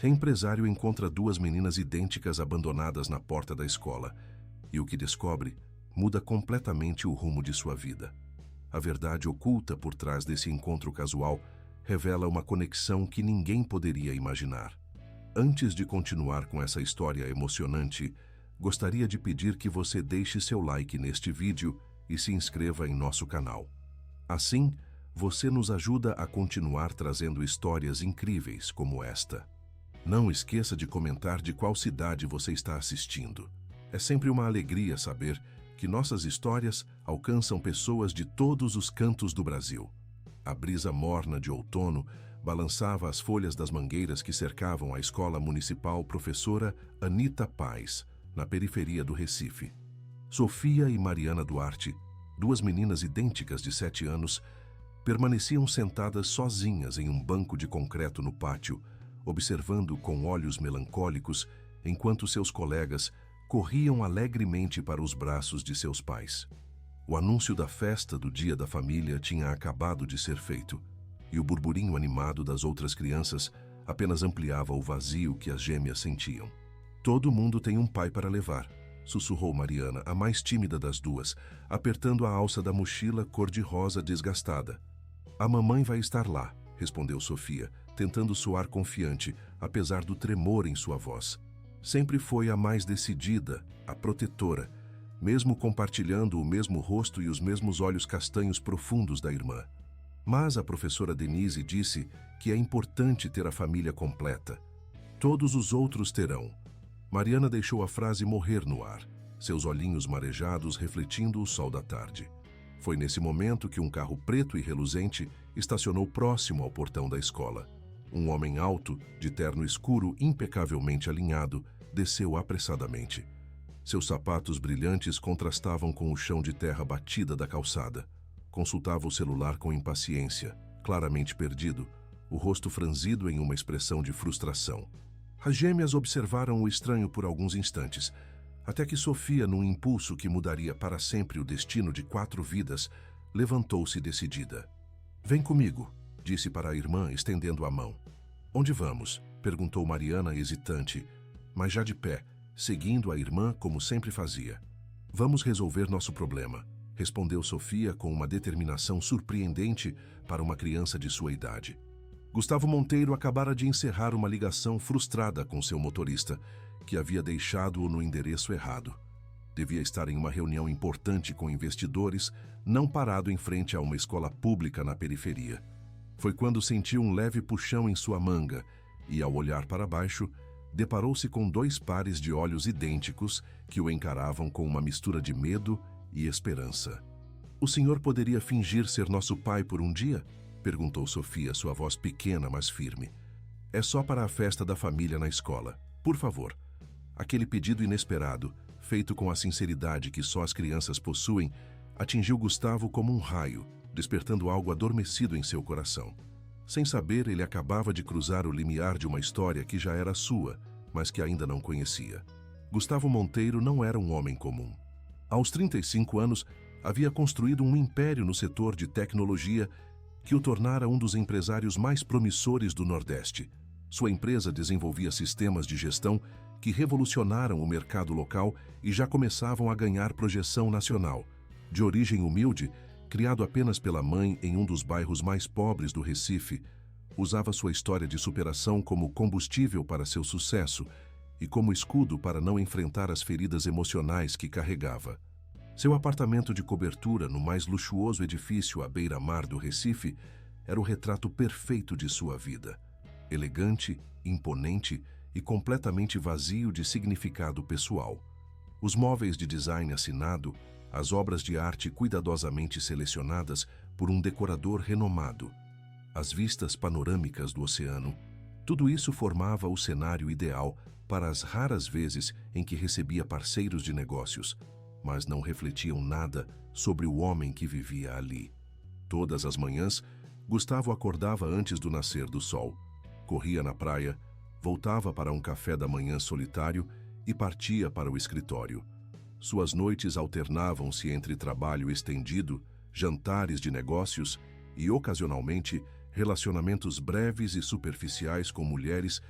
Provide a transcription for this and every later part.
O empresário encontra duas meninas idênticas abandonadas na porta da escola e o que descobre muda completamente o rumo de sua vida. A verdade oculta por trás desse encontro casual revela uma conexão que ninguém poderia imaginar. Antes de continuar com essa história emocionante, gostaria de pedir que você deixe seu like neste vídeo e se inscreva em nosso canal. Assim, você nos ajuda a continuar trazendo histórias incríveis como esta. Não esqueça de comentar de qual cidade você está assistindo. É sempre uma alegria saber que nossas histórias alcançam pessoas de todos os cantos do Brasil. A brisa morna de outono balançava as folhas das mangueiras que cercavam a Escola Municipal Professora Anita Paz, na periferia do Recife. Sofia e Mariana Duarte, duas meninas idênticas de 7 anos, permaneciam sentadas sozinhas em um banco de concreto no pátio, observando com olhos melancólicos enquanto seus colegas corriam alegremente para os braços de seus pais. O anúncio da festa do Dia da Família tinha acabado de ser feito, e o burburinho animado das outras crianças apenas ampliava o vazio que as gêmeas sentiam. "Todo mundo tem um pai para levar", sussurrou Mariana, a mais tímida das duas, apertando a alça da mochila cor-de-rosa desgastada. "A mamãe vai estar lá", respondeu Sofia, tentando soar confiante, apesar do tremor em sua voz. Sempre foi a mais decidida, a protetora, mesmo compartilhando o mesmo rosto e os mesmos olhos castanhos profundos da irmã. Mas a professora Denise disse que é importante ter a família completa. "Todos os outros terão." Mariana deixou a frase morrer no ar, seus olhinhos marejados refletindo o sol da tarde. Foi nesse momento que um carro preto e reluzente estacionou próximo ao portão da escola. Um homem alto, de terno escuro impecavelmente alinhado, desceu apressadamente. Seus sapatos brilhantes contrastavam com o chão de terra batida da calçada. Consultava o celular com impaciência, claramente perdido, o rosto franzido em uma expressão de frustração. As gêmeas observaram o estranho por alguns instantes, até que Sofia, num impulso que mudaria para sempre o destino de 4 vidas, levantou-se decidida. "Vem comigo", disse para a irmã, estendendo a mão. "Onde vamos?", perguntou Mariana, hesitante, mas já de pé, seguindo a irmã como sempre fazia. "Vamos resolver nosso problema", respondeu Sofia com uma determinação surpreendente para uma criança de sua idade. Gustavo Monteiro acabara de encerrar uma ligação frustrada com seu motorista, que havia deixado-o no endereço errado. Devia estar em uma reunião importante com investidores, não parado em frente a uma escola pública na periferia. Foi quando sentiu um leve puxão em sua manga e, ao olhar para baixo, deparou-se com 2 pares de olhos idênticos que o encaravam com uma mistura de medo e esperança. "O senhor poderia fingir ser nosso pai por um dia?", perguntou Sofia, sua voz pequena, mas firme. "É só para a festa da família na escola. Por favor." Aquele pedido inesperado, feito com a sinceridade que só as crianças possuem, atingiu Gustavo como um raio, despertando algo adormecido em seu coração. Sem saber, ele acabava de cruzar o limiar de uma história que já era sua, mas que ainda não conhecia. Gustavo Monteiro não era um homem comum. Aos 35 anos, havia construído um império no setor de tecnologia que o tornara um dos empresários mais promissores do Nordeste. Sua empresa desenvolvia sistemas de gestão que revolucionaram o mercado local e já começavam a ganhar projeção nacional. De origem humilde, criado apenas pela mãe em um dos bairros mais pobres do Recife, usava sua história de superação como combustível para seu sucesso e como escudo para não enfrentar as feridas emocionais que carregava. Seu apartamento de cobertura no mais luxuoso edifício à beira-mar do Recife era o retrato perfeito de sua vida. Elegante, imponente e completamente vazio de significado pessoal. Os móveis de design assinado, as obras de arte cuidadosamente selecionadas por um decorador renomado, as vistas panorâmicas do oceano, tudo isso formava o cenário ideal para as raras vezes em que recebia parceiros de negócios, mas não refletiam nada sobre o homem que vivia ali. Todas as manhãs, Gustavo acordava antes do nascer do sol, corria na praia, voltava para um café da manhã solitário e partia para o escritório. Suas noites alternavam-se entre trabalho estendido, jantares de negócios e, ocasionalmente, relacionamentos breves e superficiais com mulheres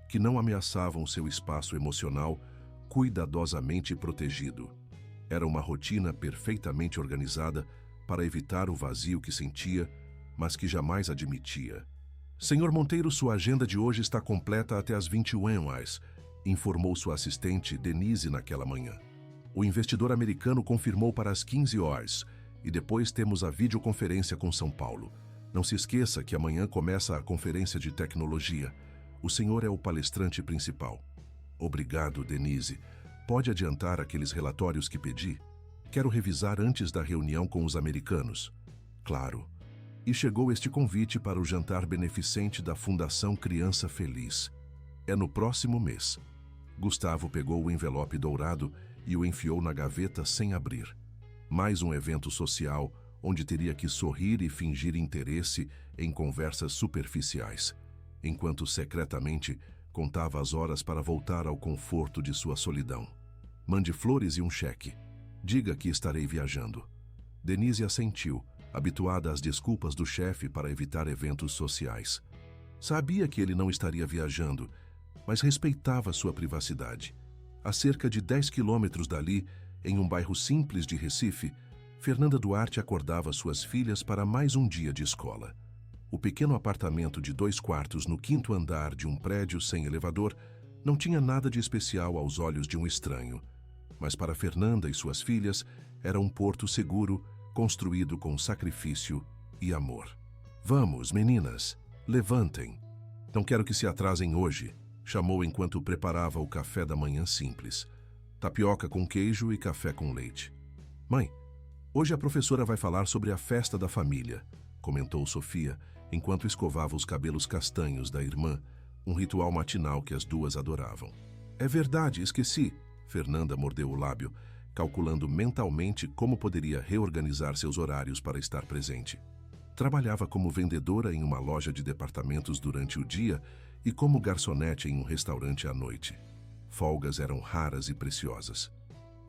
que não ameaçavam seu espaço emocional, cuidadosamente protegido. Era uma rotina perfeitamente organizada para evitar o vazio que sentia, mas que jamais admitia. Senhor Monteiro, sua agenda de hoje está completa até às 21 horas, informou sua assistente Denise naquela manhã. O investidor americano confirmou para as 15 horas, e depois temos a videoconferência com São Paulo. Não se esqueça que amanhã começa a conferência de tecnologia. O senhor é o palestrante principal. Obrigado, Denise. Pode adiantar aqueles relatórios que pedi? Quero revisar antes da reunião com os americanos. Claro. E chegou este convite para o jantar beneficente da Fundação Criança Feliz. É no próximo mês. Gustavo pegou o envelope dourado e o enfiou na gaveta sem abrir. Mais um evento social onde teria que sorrir e fingir interesse em conversas superficiais, enquanto secretamente contava as horas para voltar ao conforto de sua solidão. Mande flores e um cheque. Diga que estarei viajando. Denise assentiu, habituada às desculpas do chefe para evitar eventos sociais. Sabia que ele não estaria viajando, mas respeitava sua privacidade. A cerca de 10 quilômetros dali, em um bairro simples de Recife, Fernanda Duarte acordava suas filhas para mais um dia de escola. O pequeno apartamento de 2 quartos no 5º andar de um prédio sem elevador não tinha nada de especial aos olhos de um estranho, mas para Fernanda e suas filhas era um porto seguro, construído com sacrifício e amor. Vamos, meninas, levantem. Não quero que se atrasem hoje, chamou enquanto preparava o café da manhã simples. Tapioca com queijo e café com leite. Mãe, hoje a professora vai falar sobre a festa da família, comentou Sofia, enquanto escovava os cabelos castanhos da irmã, um ritual matinal que as duas adoravam. É verdade, esqueci. Fernanda mordeu o lábio, calculando mentalmente como poderia reorganizar seus horários para estar presente. Trabalhava como vendedora em uma loja de departamentos durante o dia e como garçonete em um restaurante à noite. Folgas eram raras e preciosas.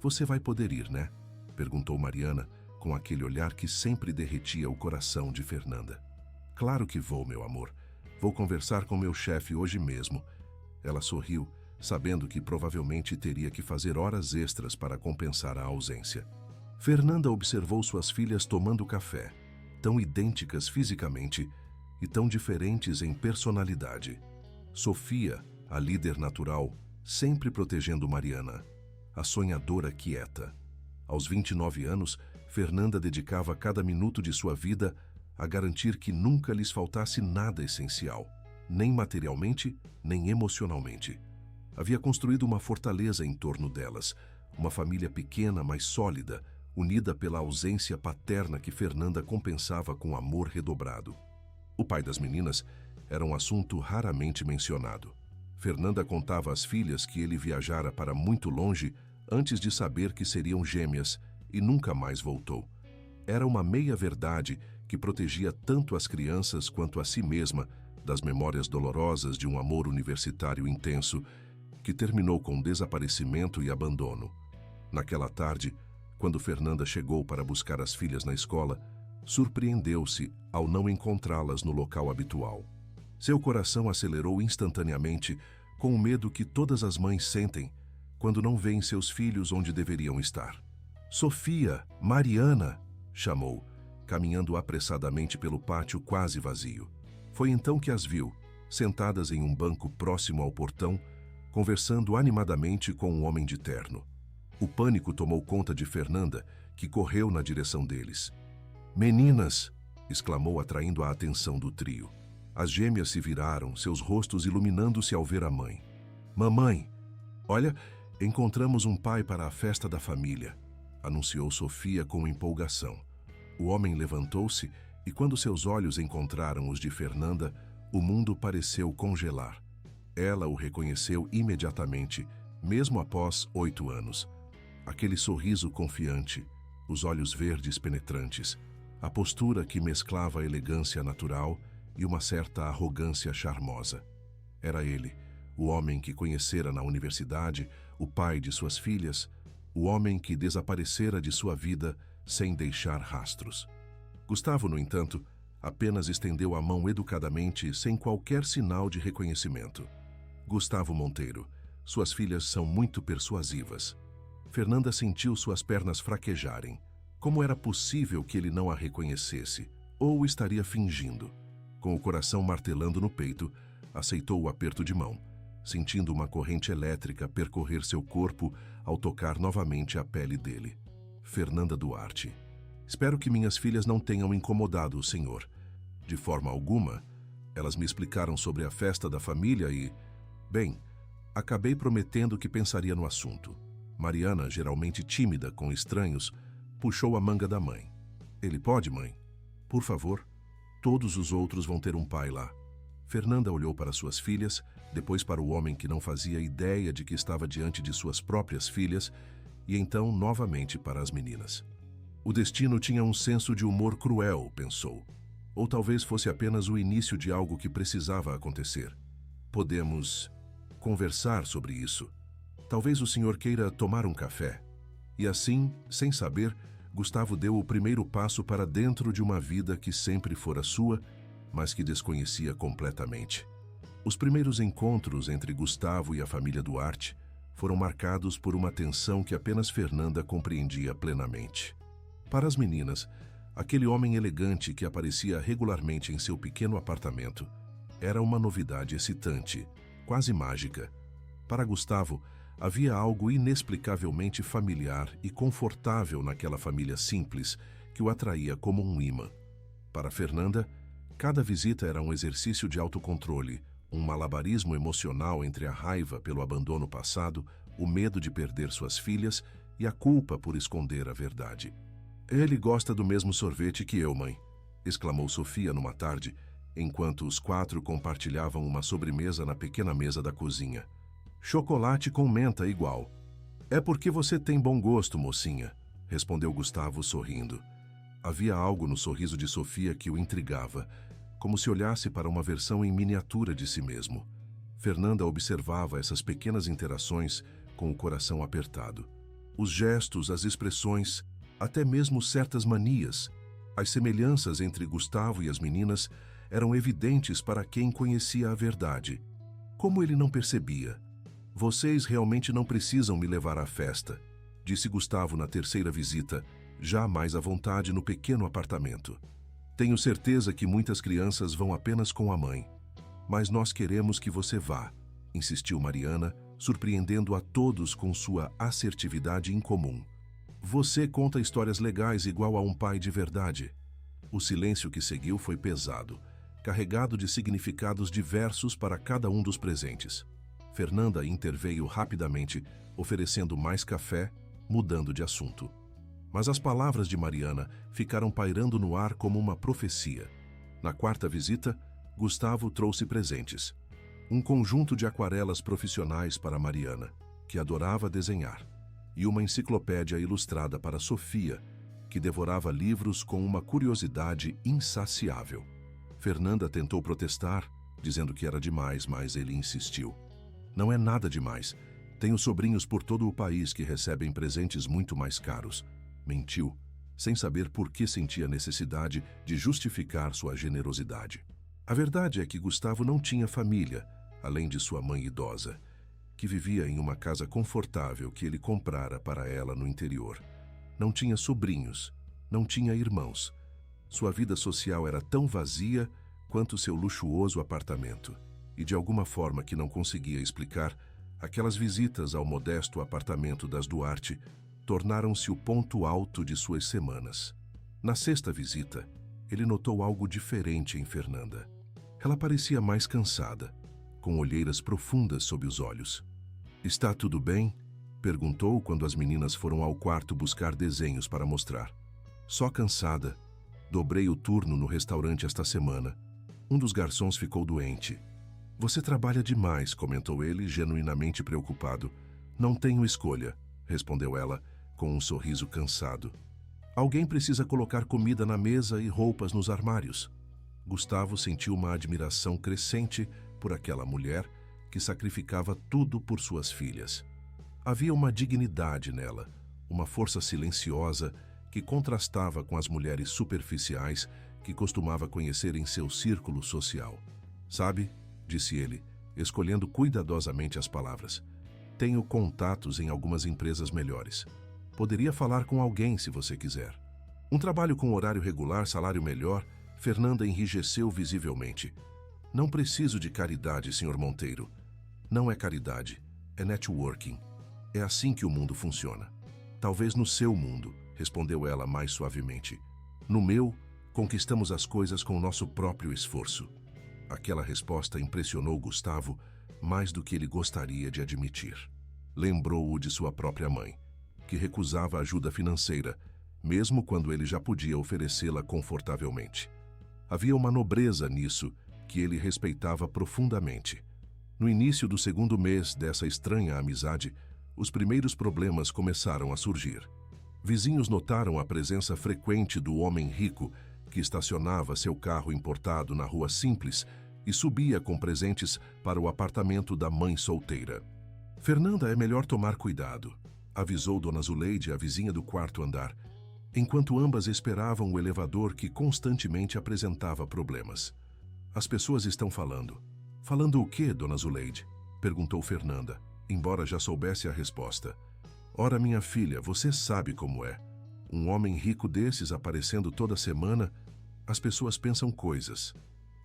Você vai poder ir, né? Perguntou Mariana, com aquele olhar que sempre derretia o coração de Fernanda. Claro que vou, meu amor. Vou conversar com meu chefe hoje mesmo. Ela sorriu, sabendo que provavelmente teria que fazer horas extras para compensar a ausência. Fernanda observou suas filhas tomando café, tão idênticas fisicamente e tão diferentes em personalidade. Sofia, a líder natural, sempre protegendo Mariana, a sonhadora quieta. Aos 29 anos, Fernanda dedicava cada minuto de sua vida a garantir que nunca lhes faltasse nada essencial, nem materialmente, nem emocionalmente. Havia construído uma fortaleza em torno delas, uma família pequena, mas sólida, unida pela ausência paterna que Fernanda compensava com amor redobrado. O pai das meninas era um assunto raramente mencionado. Fernanda contava às filhas que ele viajara para muito longe antes de saber que seriam gêmeas e nunca mais voltou. Era uma meia-verdade que protegia tanto as crianças quanto a si mesma das memórias dolorosas de um amor universitário intenso que terminou com desaparecimento e abandono. Naquela tarde, quando Fernanda chegou para buscar as filhas na escola, surpreendeu-se ao não encontrá-las no local habitual. Seu coração acelerou instantaneamente com o medo que todas as mães sentem quando não veem seus filhos onde deveriam estar. Sofia, Mariana, chamou, caminhando apressadamente pelo pátio quase vazio. Foi então que as viu, sentadas em um banco próximo ao portão, conversando animadamente com um homem de terno. O pânico tomou conta de Fernanda, que correu na direção deles. "Meninas!" exclamou, atraindo a atenção do trio. As gêmeas se viraram, seus rostos iluminando-se ao ver a mãe. "Mamãe, olha, encontramos um pai para a festa da família", anunciou Sofia com empolgação. O homem levantou-se e, quando seus olhos encontraram os de Fernanda, o mundo pareceu congelar. Ela o reconheceu imediatamente, mesmo após 8 anos. Aquele sorriso confiante, os olhos verdes penetrantes, a postura que mesclava a elegância natural e uma certa arrogância charmosa. Era ele, o homem que conhecera na universidade, o pai de suas filhas, o homem que desaparecera de sua vida sem deixar rastros. Gustavo, no entanto, apenas estendeu a mão educadamente, sem qualquer sinal de reconhecimento. Gustavo Monteiro, suas filhas são muito persuasivas. Fernanda sentiu suas pernas fraquejarem. Como era possível que ele não a reconhecesse? Ou estaria fingindo? Com o coração martelando no peito, aceitou o aperto de mão, sentindo uma corrente elétrica percorrer seu corpo ao tocar novamente a pele dele. Fernanda Duarte. Espero que minhas filhas não tenham incomodado o senhor. De forma alguma, elas me explicaram sobre a festa da família e... Bem, acabei prometendo que pensaria no assunto. Mariana, geralmente tímida com estranhos, puxou a manga da mãe. Ele pode, mãe? Por favor. Todos os outros vão ter um pai lá. Fernanda olhou para suas filhas, depois para o homem que não fazia ideia de que estava diante de suas próprias filhas, e então novamente para as meninas. O destino tinha um senso de humor cruel, pensou. Ou talvez fosse apenas o início de algo que precisava acontecer. Podemos conversar sobre isso. Talvez o senhor queira tomar um café. E assim, sem saber, Gustavo deu o primeiro passo para dentro de uma vida que sempre fora sua, mas que desconhecia completamente. Os primeiros encontros entre Gustavo e a família Duarte foram marcados por uma tensão que apenas Fernanda compreendia plenamente. Para as meninas, aquele homem elegante que aparecia regularmente em seu pequeno apartamento era uma novidade excitante, quase mágica. Para Gustavo, havia algo inexplicavelmente familiar e confortável naquela família simples que o atraía como um imã. Para Fernanda, cada visita era um exercício de autocontrole, um malabarismo emocional entre a raiva pelo abandono passado, o medo de perder suas filhas e a culpa por esconder a verdade. Ele gosta do mesmo sorvete que eu, mãe, exclamou Sofia numa tarde, enquanto os quatro compartilhavam uma sobremesa na pequena mesa da cozinha. Chocolate com menta igual. É porque você tem bom gosto, mocinha, respondeu Gustavo sorrindo. Havia algo no sorriso de Sofia que o intrigava, como se olhasse para uma versão em miniatura de si mesmo. Fernanda observava essas pequenas interações com o coração apertado. Os gestos, as expressões, até mesmo certas manias, as semelhanças entre Gustavo e as meninas eram evidentes para quem conhecia a verdade. Como ele não percebia? Vocês realmente não precisam me levar à festa, disse Gustavo na terceira visita, já mais à vontade no pequeno apartamento. Tenho certeza que muitas crianças vão apenas com a mãe. Mas nós queremos que você vá, insistiu Mariana, surpreendendo a todos com sua assertividade incomum. Você conta histórias legais igual a um pai de verdade. O silêncio que seguiu foi pesado, carregado de significados diversos para cada um dos presentes. Fernanda interveio rapidamente, oferecendo mais café, mudando de assunto. Mas as palavras de Mariana ficaram pairando no ar como uma profecia. Na quarta visita, Gustavo trouxe presentes. Um conjunto de aquarelas profissionais para Mariana, que adorava desenhar, e uma enciclopédia ilustrada para Sofia, que devorava livros com uma curiosidade insaciável. Fernanda tentou protestar, dizendo que era demais, mas ele insistiu. Não é nada demais. Tenho sobrinhos por todo o país que recebem presentes muito mais caros. Mentiu, sem saber por que sentia necessidade de justificar sua generosidade. A verdade é que Gustavo não tinha família, além de sua mãe idosa, que vivia em uma casa confortável que ele comprara para ela no interior. Não tinha sobrinhos, não tinha irmãos. Sua vida social era tão vazia quanto seu luxuoso apartamento. E de alguma forma que não conseguia explicar, aquelas visitas ao modesto apartamento das Duarte tornaram-se o ponto alto de suas semanas. Na sexta visita, ele notou algo diferente em Fernanda. Ela parecia mais cansada, com olheiras profundas sob os olhos. "Está tudo bem?" perguntou quando as meninas foram ao quarto buscar desenhos para mostrar. "Só cansada. Dobrei o turno no restaurante esta semana. Um dos garçons ficou doente." "Você trabalha demais", comentou ele, genuinamente preocupado. "Não tenho escolha", respondeu ela, com um sorriso cansado. "Alguém precisa colocar comida na mesa e roupas nos armários." Gustavo sentiu uma admiração crescente por aquela mulher que sacrificava tudo por suas filhas. Havia uma dignidade nela, uma força silenciosa que contrastava com as mulheres superficiais que costumava conhecer em seu círculo social. "Sabe", disse ele, escolhendo cuidadosamente as palavras. Tenho contatos em algumas empresas melhores. Poderia falar com alguém se você quiser. Um trabalho com horário regular, salário melhor. Fernanda enrijeceu visivelmente. Não preciso de caridade, Sr. Monteiro. Não é caridade, é networking. É assim que o mundo funciona. Talvez no seu mundo, respondeu ela mais suavemente. No meu, conquistamos as coisas com o nosso próprio esforço. Aquela resposta impressionou Gustavo mais do que ele gostaria de admitir. Lembrou-o de sua própria mãe, que recusava ajuda financeira, mesmo quando ele já podia oferecê-la confortavelmente. Havia uma nobreza nisso que ele respeitava profundamente. No início do segundo mês dessa estranha amizade, os primeiros problemas começaram a surgir. Vizinhos notaram a presença frequente do homem rico que estacionava seu carro importado na rua Simples e subia com presentes para o apartamento da mãe solteira. Fernanda, é melhor tomar cuidado, avisou Dona Zuleide, a vizinha do quarto andar, enquanto ambas esperavam o elevador que constantemente apresentava problemas. As pessoas estão falando. Falando o quê, Dona Zuleide? Perguntou Fernanda, embora já soubesse a resposta. Ora, minha filha, você sabe como é. Um homem rico desses aparecendo toda semana, as pessoas pensam coisas.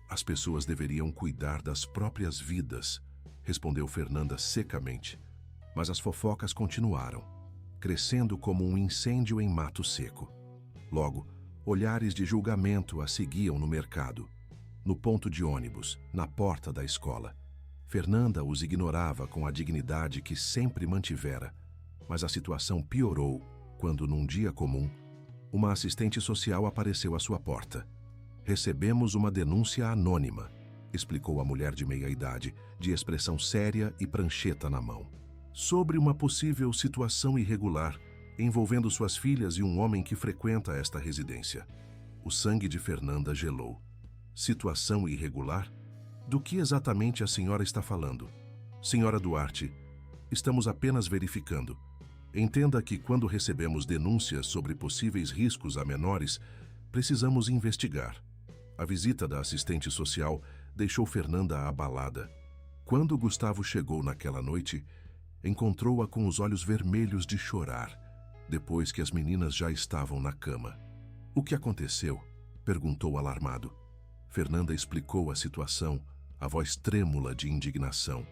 As pessoas deveriam cuidar das próprias vidas, respondeu Fernanda secamente. Mas as fofocas continuaram, crescendo como um incêndio em mato seco. Logo, olhares de julgamento a seguiam no mercado, no ponto de ônibus, na porta da escola. Fernanda os ignorava com a dignidade que sempre mantivera, mas a situação piorou quando, num dia comum, uma assistente social apareceu à sua porta. Recebemos uma denúncia anônima, explicou a mulher de meia-idade, de expressão séria e prancheta na mão, sobre uma possível situação irregular envolvendo suas filhas e um homem que frequenta esta residência. O sangue de Fernanda gelou. Situação irregular? Do que exatamente a senhora está falando? Senhora Duarte, estamos apenas verificando. Entenda que quando recebemos denúncias sobre possíveis riscos a menores, precisamos investigar. A visita da assistente social deixou Fernanda abalada. Quando Gustavo chegou naquela noite, encontrou-a com os olhos vermelhos de chorar, depois que as meninas já estavam na cama. O que aconteceu? Perguntou alarmado. Fernanda explicou a situação, a voz trêmula de indignação.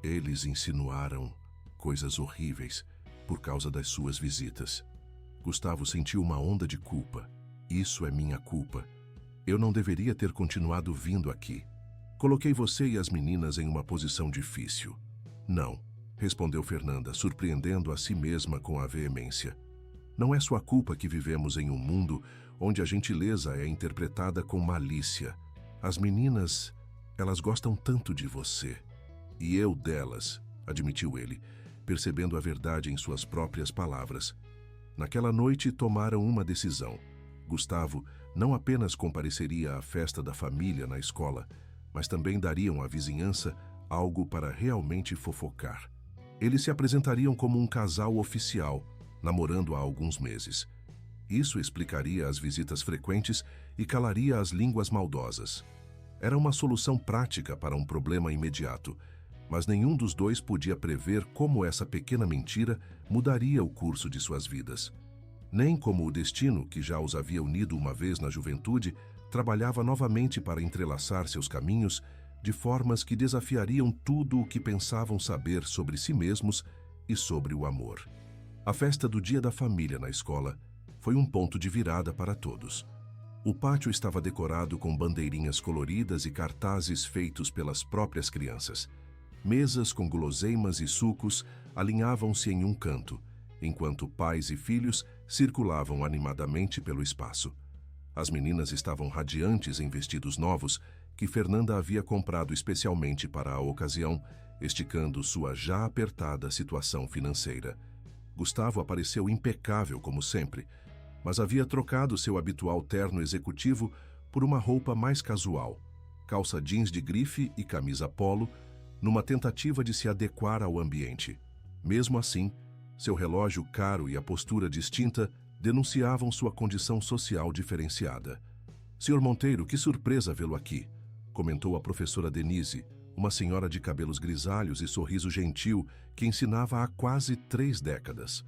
Eles insinuaram coisas horríveis por causa das suas visitas. Gustavo sentiu uma onda de culpa. Isso é minha culpa. Eu não deveria ter continuado vindo aqui. Coloquei você e as meninas em uma posição difícil. Não, respondeu Fernanda, surpreendendo a si mesma com a veemência. Não é sua culpa que vivemos em um mundo onde a gentileza é interpretada com malícia. As meninas, elas gostam tanto de você. E eu delas, admitiu ele, percebendo a verdade em suas próprias palavras. Naquela noite tomaram uma decisão. Gustavo não apenas compareceria à festa da família na escola, mas também dariam à vizinhança algo para realmente fofocar. Eles se apresentariam como um casal oficial, namorando há alguns meses. Isso explicaria as visitas frequentes e calaria as línguas maldosas. Era uma solução prática para um problema imediato, mas nenhum dos dois podia prever como essa pequena mentira mudaria o curso de suas vidas. Nem como o destino, que já os havia unido uma vez na juventude, trabalhava novamente para entrelaçar seus caminhos de formas que desafiariam tudo o que pensavam saber sobre si mesmos e sobre o amor. A festa do Dia da Família na escola foi um ponto de virada para todos. O pátio estava decorado com bandeirinhas coloridas e cartazes feitos pelas próprias crianças. Mesas com guloseimas e sucos alinhavam-se em um canto, enquanto pais e filhos circulavam animadamente pelo espaço. As meninas estavam radiantes em vestidos novos que Fernanda havia comprado especialmente para a ocasião, esticando sua já apertada situação financeira. Gustavo apareceu impecável como sempre, mas havia trocado seu habitual terno executivo por uma roupa mais casual, calça jeans de grife e camisa polo, numa tentativa de se adequar ao ambiente. Mesmo assim, seu relógio caro e a postura distinta denunciavam sua condição social diferenciada. Sr. Monteiro, que surpresa vê-lo aqui, comentou a professora Denise, uma senhora de cabelos grisalhos e sorriso gentil que ensinava há quase 3 décadas.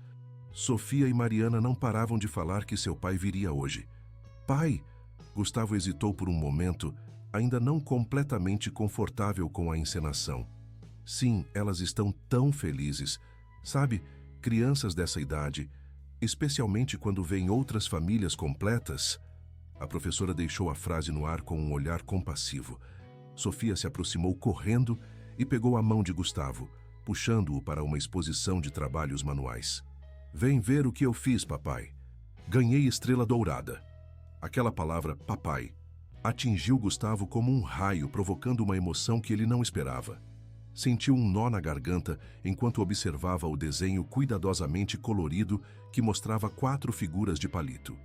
Sofia e Mariana não paravam de falar que seu pai viria hoje. Pai! Gustavo hesitou por um momento, ainda não completamente confortável com a encenação. Sim, elas estão tão felizes. Sabe, crianças dessa idade, especialmente quando veem outras famílias completas. A professora deixou a frase no ar com um olhar compassivo. Sofia se aproximou correndo e pegou a mão de Gustavo, puxando-o para uma exposição de trabalhos manuais. Vem ver o que eu fiz, papai. Ganhei estrela dourada. Aquela palavra, papai, atingiu Gustavo como um raio, provocando uma emoção que ele não esperava. Sentiu um nó na garganta enquanto observava o desenho cuidadosamente colorido que mostrava 4 figuras de palito.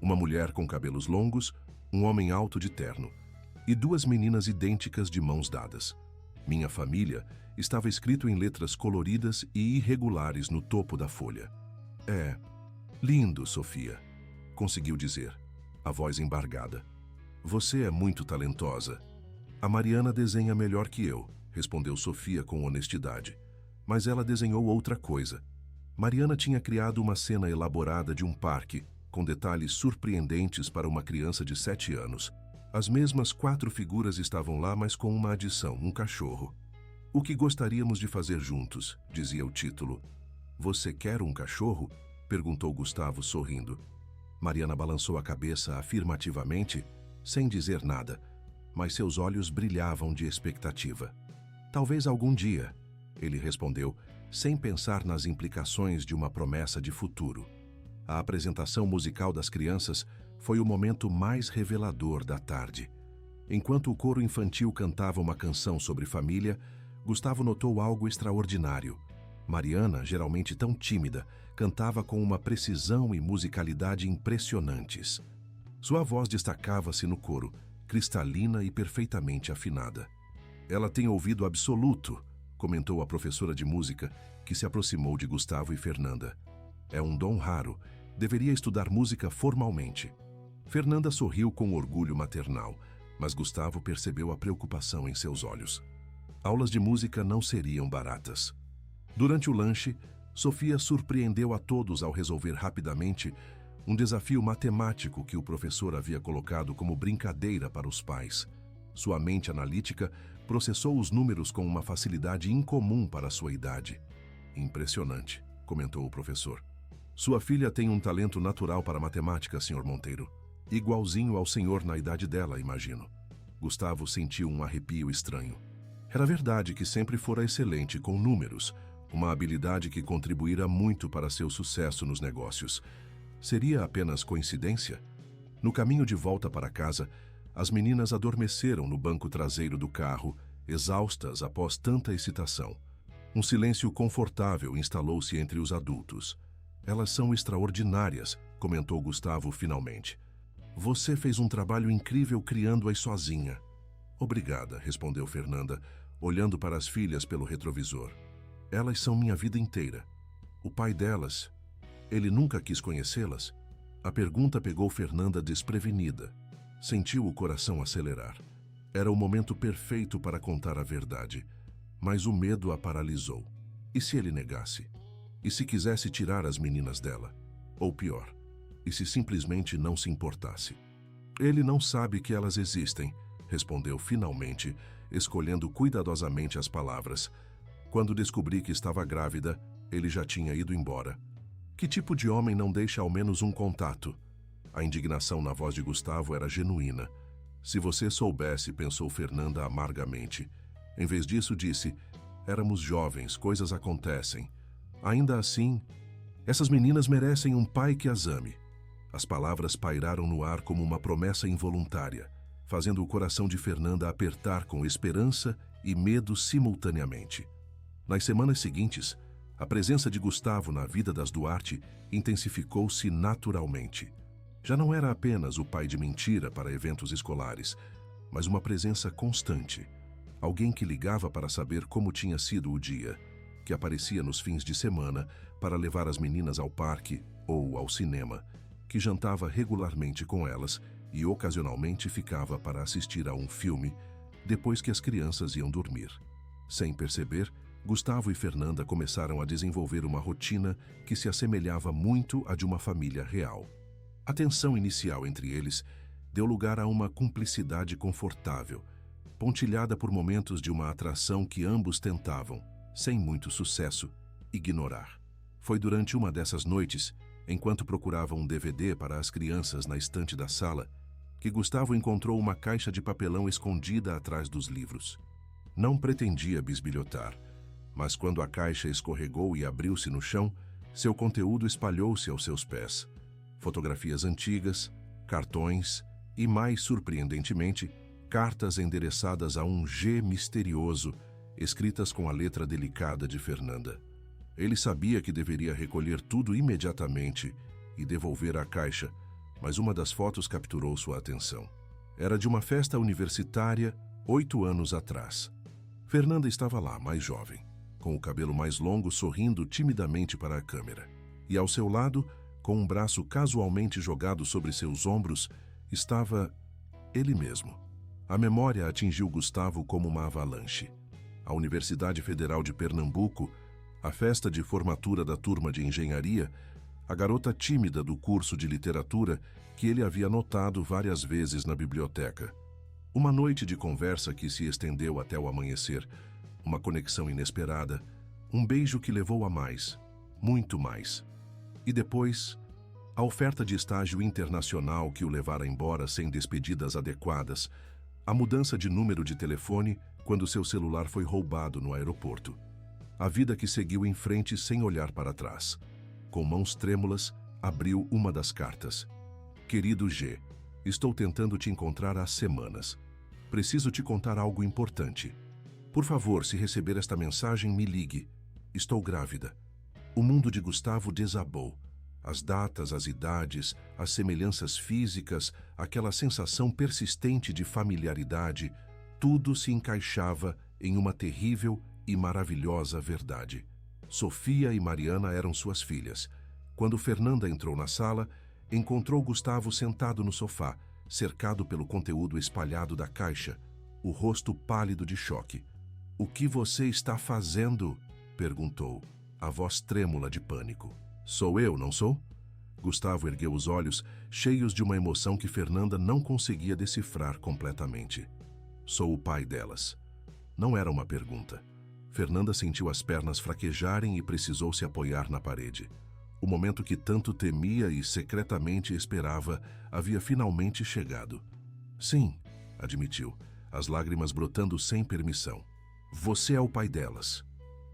Uma mulher com cabelos longos, um homem alto de terno e 2 meninas idênticas de mãos dadas. Minha família estava escrito em letras coloridas e irregulares no topo da folha. É, lindo, Sofia, conseguiu dizer, a voz embargada. Você é muito talentosa. A Mariana desenha melhor que eu, respondeu Sofia com honestidade. Mas ela desenhou outra coisa. Mariana tinha criado uma cena elaborada de um parque, com detalhes surpreendentes para uma criança de 7 anos. As mesmas 4 figuras estavam lá, mas com uma adição, um cachorro. O que gostaríamos de fazer juntos, dizia o título. Você quer um cachorro? Perguntou Gustavo, sorrindo. Mariana balançou a cabeça afirmativamente, sem dizer nada, mas seus olhos brilhavam de expectativa. Talvez algum dia, ele respondeu, sem pensar nas implicações de uma promessa de futuro. A apresentação musical das crianças foi o momento mais revelador da tarde. Enquanto o coro infantil cantava uma canção sobre família, Gustavo notou algo extraordinário. Mariana, geralmente tão tímida, cantava com uma precisão e musicalidade impressionantes. Sua voz destacava-se no coro, cristalina e perfeitamente afinada. Ela tem ouvido absoluto, comentou a professora de música, que se aproximou de Gustavo e Fernanda. É um dom raro, deveria estudar música formalmente. Fernanda sorriu com orgulho maternal, mas Gustavo percebeu a preocupação em seus olhos. Aulas de música não seriam baratas. Durante o lanche, Sofia surpreendeu a todos ao resolver rapidamente um desafio matemático que o professor havia colocado como brincadeira para os pais. Sua mente analítica processou os números com uma facilidade incomum para sua idade. Impressionante, comentou o professor. Sua filha tem um talento natural para matemática, Sr. Monteiro. Igualzinho ao senhor na idade dela, imagino. Gustavo sentiu um arrepio estranho. Era verdade que sempre fora excelente com números, uma habilidade que contribuíra muito para seu sucesso nos negócios. Seria apenas coincidência? No caminho de volta para casa, as meninas adormeceram no banco traseiro do carro, exaustas após tanta excitação. Um silêncio confortável instalou-se entre os adultos. Elas são extraordinárias, comentou Gustavo finalmente. Você fez um trabalho incrível criando-as sozinha. Obrigada, respondeu Fernanda, olhando para as filhas pelo retrovisor. Elas são minha vida inteira. O pai delas, ele nunca quis conhecê-las? A pergunta pegou Fernanda desprevenida. Sentiu o coração acelerar. Era o momento perfeito para contar a verdade, mas o medo a paralisou. E se ele negasse? E se quisesse tirar as meninas dela? Ou pior, e se simplesmente não se importasse? Ele não sabe que elas existem, respondeu finalmente, escolhendo cuidadosamente as palavras. Quando descobri que estava grávida, ele já tinha ido embora. Que tipo de homem não deixa ao menos um contato? A indignação na voz de Gustavo era genuína. Se você soubesse, pensou Fernanda amargamente. Em vez disso, disse, éramos jovens, coisas acontecem. Ainda assim, essas meninas merecem um pai que as ame. As palavras pairaram no ar como uma promessa involuntária, fazendo o coração de Fernanda apertar com esperança e medo simultaneamente. Nas semanas seguintes, a presença de Gustavo na vida das Duarte intensificou-se naturalmente. Já não era apenas o pai de mentira para eventos escolares, mas uma presença constante. Alguém que ligava para saber como tinha sido o dia, que aparecia nos fins de semana para levar as meninas ao parque ou ao cinema, que jantava regularmente com elas e ocasionalmente ficava para assistir a um filme, depois que as crianças iam dormir. Sem perceber, Gustavo e Fernanda começaram a desenvolver uma rotina que se assemelhava muito à de uma família real. A tensão inicial entre eles deu lugar a uma cumplicidade confortável, pontilhada por momentos de uma atração que ambos tentavam, sem muito sucesso, ignorar. Foi durante uma dessas noites, enquanto procurava um DVD para as crianças na estante da sala, que Gustavo encontrou uma caixa de papelão escondida atrás dos livros. Não pretendia bisbilhotar, mas quando a caixa escorregou e abriu-se no chão, seu conteúdo espalhou-se aos seus pés. Fotografias antigas, cartões e, mais surpreendentemente, cartas endereçadas a um G misterioso, escritas com a letra delicada de Fernanda. Ele sabia que deveria recolher tudo imediatamente e devolver a caixa, mas uma das fotos capturou sua atenção. Era de uma festa universitária 8 anos atrás. Fernanda estava lá, mais jovem, com o cabelo mais longo, sorrindo timidamente para a câmera. E ao seu lado, com um braço casualmente jogado sobre seus ombros, estava ele mesmo. A memória atingiu Gustavo como uma avalanche. A Universidade Federal de Pernambuco, a festa de formatura da turma de engenharia, a garota tímida do curso de literatura que ele havia notado várias vezes na biblioteca. Uma noite de conversa que se estendeu até o amanhecer, uma conexão inesperada, um beijo que levou a mais, muito mais. E depois, a oferta de estágio internacional que o levara embora sem despedidas adequadas, a mudança de número de telefone quando seu celular foi roubado no aeroporto. A vida que seguiu em frente sem olhar para trás. Com mãos trêmulas, abriu uma das cartas. Querido G, estou tentando te encontrar há semanas. Preciso te contar algo importante. Por favor, se receber esta mensagem, me ligue. Estou grávida. O mundo de Gustavo desabou. As datas, as idades, as semelhanças físicas, aquela sensação persistente de familiaridade, tudo se encaixava em uma terrível e maravilhosa verdade. Sofia e Mariana eram suas filhas. Quando Fernanda entrou na sala, encontrou Gustavo sentado no sofá, cercado pelo conteúdo espalhado da caixa, o rosto pálido de choque. "O que você está fazendo?" perguntou, a voz trêmula de pânico. "Sou eu, não sou?" Gustavo ergueu os olhos, cheios de uma emoção que Fernanda não conseguia decifrar completamente. "Sou o pai delas." Não era uma pergunta. Fernanda sentiu as pernas fraquejarem e precisou se apoiar na parede. O momento que tanto temia e secretamente esperava havia finalmente chegado. "Sim", admitiu, as lágrimas brotando sem permissão. "Você é o pai delas."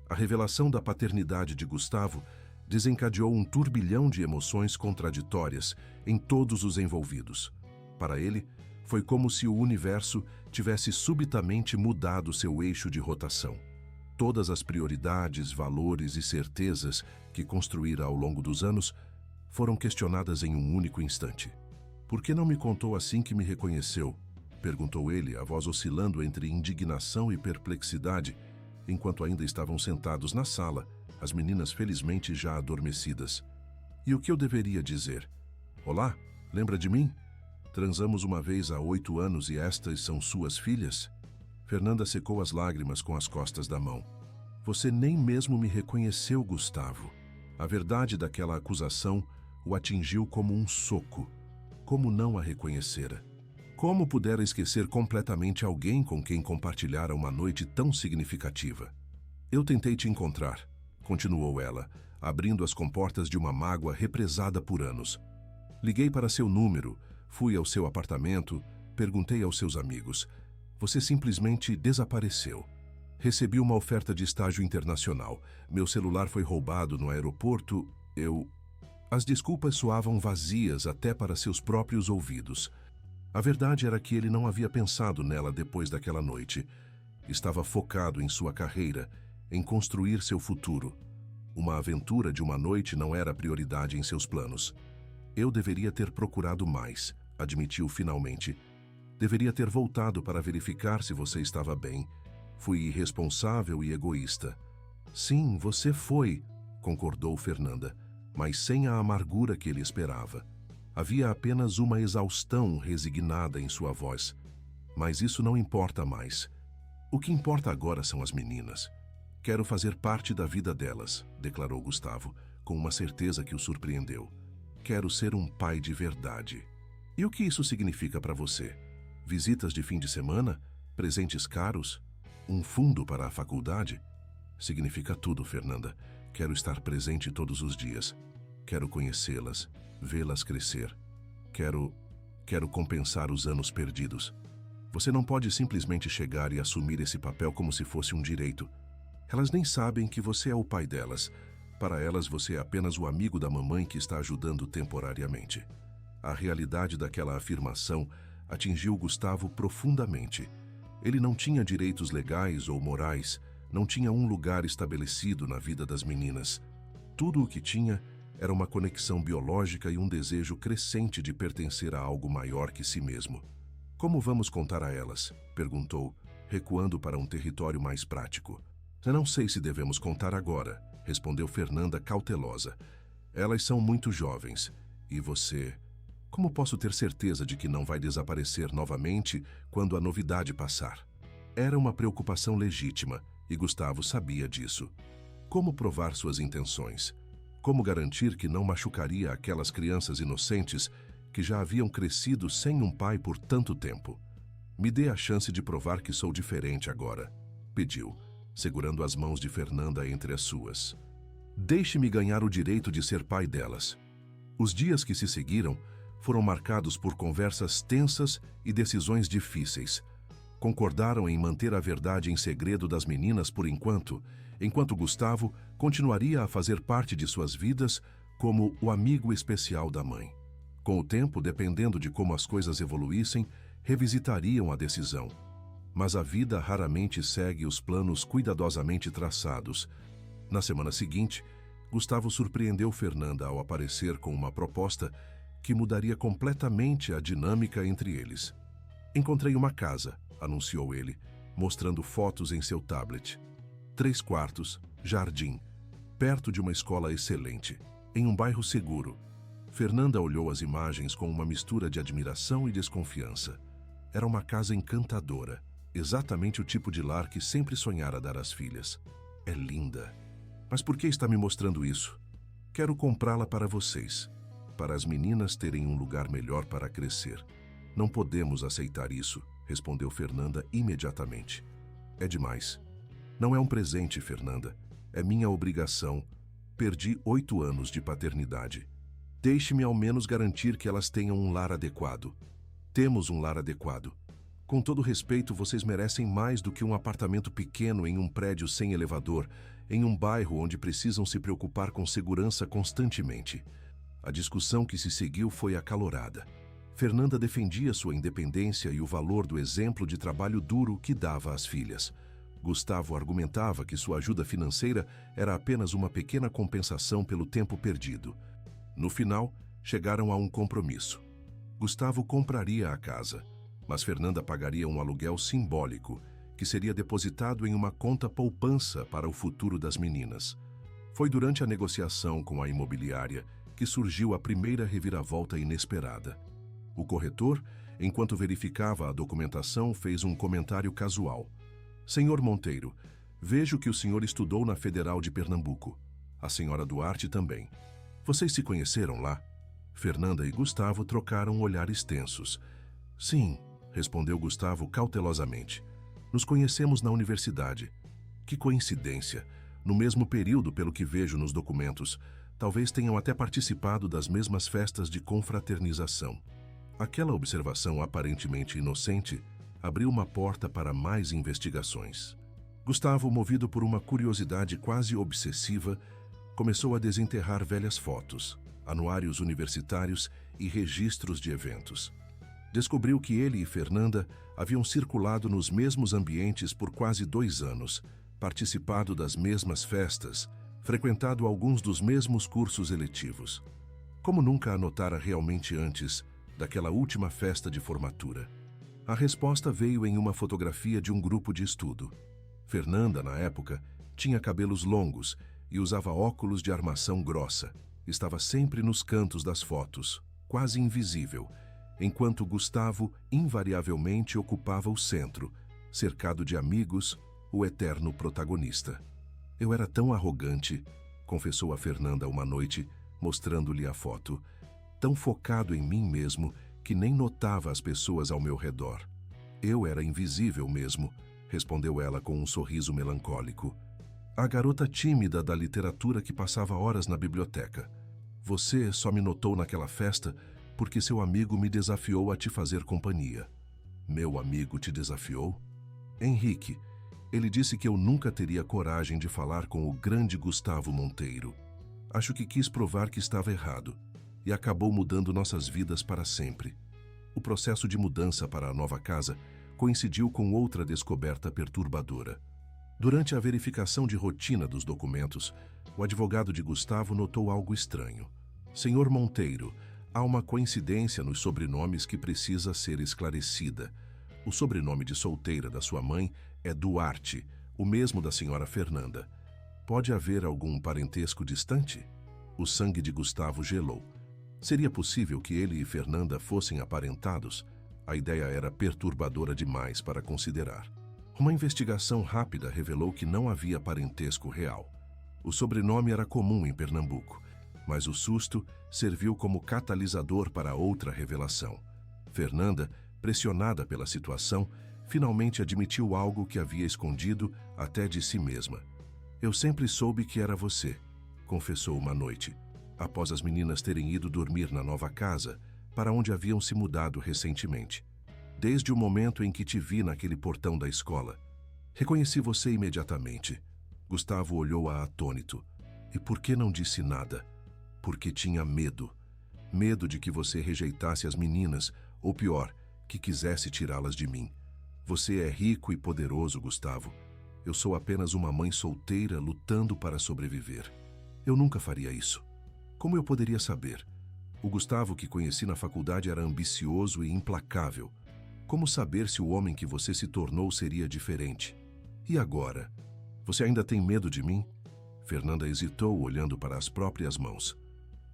A revelação da paternidade de Gustavo desencadeou um turbilhão de emoções contraditórias em todos os envolvidos. Para ele, foi como se o universo tivesse subitamente mudado seu eixo de rotação. Todas as prioridades, valores e certezas que construíra ao longo dos anos foram questionadas em um único instante. "Por que não me contou assim que me reconheceu?" perguntou ele, a voz oscilando entre indignação e perplexidade, enquanto ainda estavam sentados na sala, as meninas felizmente já adormecidas. "E o que eu deveria dizer? Olá, lembra de mim? Transamos uma vez há 8 anos e estas são suas filhas?" Fernanda secou as lágrimas com as costas da mão. "Você nem mesmo me reconheceu, Gustavo." A verdade daquela acusação o atingiu como um soco. Como não a reconhecera? Como pudera esquecer completamente alguém com quem compartilhara uma noite tão significativa? "Eu tentei te encontrar", continuou ela, abrindo as comportas de uma mágoa represada por anos. "Liguei para seu número, fui ao seu apartamento, perguntei aos seus amigos. Você simplesmente desapareceu. Recebi uma oferta de estágio internacional. Meu celular foi roubado no aeroporto. As desculpas soavam vazias até para seus próprios ouvidos. A verdade era que ele não havia pensado nela depois daquela noite. Estava focado em sua carreira, em construir seu futuro. Uma aventura de uma noite não era prioridade em seus planos. "Eu deveria ter procurado mais", admitiu finalmente. "Deveria ter voltado para verificar se você estava bem. Fui irresponsável e egoísta." "Sim, você foi", concordou Fernanda, mas sem a amargura que ele esperava. Havia apenas uma exaustão resignada em sua voz. Mas isso não importa mais. O que importa agora são as meninas. Quero fazer parte da vida delas, declarou Gustavo, com uma certeza que o surpreendeu. Quero ser um pai de verdade. E o que isso significa para você? Visitas de fim de semana? Presentes caros? Um fundo para a faculdade? Significa tudo, Fernanda. Quero estar presente todos os dias. Quero conhecê-las, vê-las crescer. Quero compensar os anos perdidos. Você não pode simplesmente chegar e assumir esse papel como se fosse um direito. Elas nem sabem que você é o pai delas. Para elas, você é apenas o amigo da mamãe que está ajudando temporariamente. A realidade daquela afirmação atingiu Gustavo profundamente. Ele não tinha direitos legais ou morais, não tinha um lugar estabelecido na vida das meninas. Tudo o que tinha era uma conexão biológica e um desejo crescente de pertencer a algo maior que si mesmo. Como vamos contar a elas? Perguntou, recuando para um território mais prático. Não sei se devemos contar agora, respondeu Fernanda cautelosa. Elas são muito jovens. E você? Como posso ter certeza de que não vai desaparecer novamente quando a novidade passar? Era uma preocupação legítima, e Gustavo sabia disso. Como provar suas intenções? Como garantir que não machucaria aquelas crianças inocentes que já haviam crescido sem um pai por tanto tempo? Me dê a chance de provar que sou diferente agora, pediu, segurando as mãos de Fernanda entre as suas. Deixe-me ganhar o direito de ser pai delas. Os dias que se seguiram foram marcados por conversas tensas e decisões difíceis. Concordaram em manter a verdade em segredo das meninas por enquanto Gustavo continuaria a fazer parte de suas vidas como o amigo especial da mãe. Com o tempo, dependendo de como as coisas evoluíssem, revisitariam a decisão. Mas a vida raramente segue os planos cuidadosamente traçados. Na semana seguinte, Gustavo surpreendeu Fernanda ao aparecer com uma proposta que mudaria completamente a dinâmica entre eles. Encontrei uma casa, anunciou ele, mostrando fotos em seu tablet. 3 quartos, jardim, perto de uma escola excelente, em um bairro seguro. Fernanda olhou as imagens com uma mistura de admiração e desconfiança. Era uma casa encantadora, exatamente o tipo de lar que sempre sonhara dar às filhas. É linda. Mas por que está me mostrando isso? Quero comprá-la para vocês, para as meninas terem um lugar melhor para crescer. Não podemos aceitar isso, respondeu Fernanda imediatamente. É demais. Não é um presente, Fernanda. É minha obrigação. Perdi 8 anos de paternidade. Deixe-me ao menos garantir que elas tenham um lar adequado. Temos um lar adequado. Com todo respeito, vocês merecem mais do que um apartamento pequeno em um prédio sem elevador, em um bairro onde precisam se preocupar com segurança constantemente. A discussão que se seguiu foi acalorada. Fernanda defendia sua independência e o valor do exemplo de trabalho duro que dava às filhas. Gustavo argumentava que sua ajuda financeira era apenas uma pequena compensação pelo tempo perdido. No final, chegaram a um compromisso. Gustavo compraria a casa, mas Fernanda pagaria um aluguel simbólico, que seria depositado em uma conta poupança para o futuro das meninas. Foi durante a negociação com a imobiliária que surgiu a primeira reviravolta inesperada. O corretor, enquanto verificava a documentação, fez um comentário casual. Senhor Monteiro, vejo que o senhor estudou na Federal de Pernambuco. A senhora Duarte também. Vocês se conheceram lá? Fernanda e Gustavo trocaram olhares tensos. Sim, respondeu Gustavo cautelosamente. Nos conhecemos na universidade. Que coincidência! No mesmo período, pelo que vejo nos documentos, talvez tenham até participado das mesmas festas de confraternização. Aquela observação aparentemente inocente abriu uma porta para mais investigações. Gustavo, movido por uma curiosidade quase obsessiva, começou a desenterrar velhas fotos, anuários universitários e registros de eventos. Descobriu que ele e Fernanda haviam circulado nos mesmos ambientes por quase 2 anos, participado das mesmas festas, frequentado alguns dos mesmos cursos eletivos. Como nunca anotara realmente antes daquela última festa de formatura? A resposta veio em uma fotografia de um grupo de estudo. Fernanda, na época, tinha cabelos longos e usava óculos de armação grossa. Estava sempre nos cantos das fotos, quase invisível, enquanto Gustavo invariavelmente ocupava o centro, cercado de amigos, o eterno protagonista. Eu era tão arrogante, confessou a Fernanda uma noite, mostrando-lhe a foto, tão focado em mim mesmo que nem notava as pessoas ao meu redor. Eu era invisível mesmo, respondeu ela com um sorriso melancólico. A garota tímida da literatura que passava horas na biblioteca. Você só me notou naquela festa porque seu amigo me desafiou a te fazer companhia. Meu amigo te desafiou? Henrique. Ele disse que eu nunca teria coragem de falar com o grande Gustavo Monteiro. Acho que quis provar que estava errado e acabou mudando nossas vidas para sempre. O processo de mudança para a nova casa coincidiu com outra descoberta perturbadora. Durante a verificação de rotina dos documentos, o advogado de Gustavo notou algo estranho. Senhor Monteiro, há uma coincidência nos sobrenomes que precisa ser esclarecida. O sobrenome de solteira da sua mãe é Duarte, o mesmo da senhora Fernanda. Pode haver algum parentesco distante? O sangue de Gustavo gelou. Seria possível que ele e Fernanda fossem aparentados? A ideia era perturbadora demais para considerar. Uma investigação rápida revelou que não havia parentesco real. O sobrenome era comum em Pernambuco, mas o susto serviu como catalisador para outra revelação. Fernanda, pressionada pela situação, finalmente admitiu algo que havia escondido até de si mesma. Eu sempre soube que era você, confessou uma noite, após as meninas terem ido dormir na nova casa, para onde haviam se mudado recentemente. Desde o momento em que te vi naquele portão da escola. Reconheci você imediatamente. Gustavo olhou-a atônito. E por que não disse nada? Porque tinha medo. Medo de que você rejeitasse as meninas, ou pior, que quisesse tirá-las de mim. Você é rico e poderoso, Gustavo. Eu sou apenas uma mãe solteira lutando para sobreviver. Eu nunca faria isso. Como eu poderia saber? O Gustavo que conheci na faculdade era ambicioso e implacável. Como saber se o homem que você se tornou seria diferente? E agora? Você ainda tem medo de mim? Fernanda hesitou, olhando para as próprias mãos.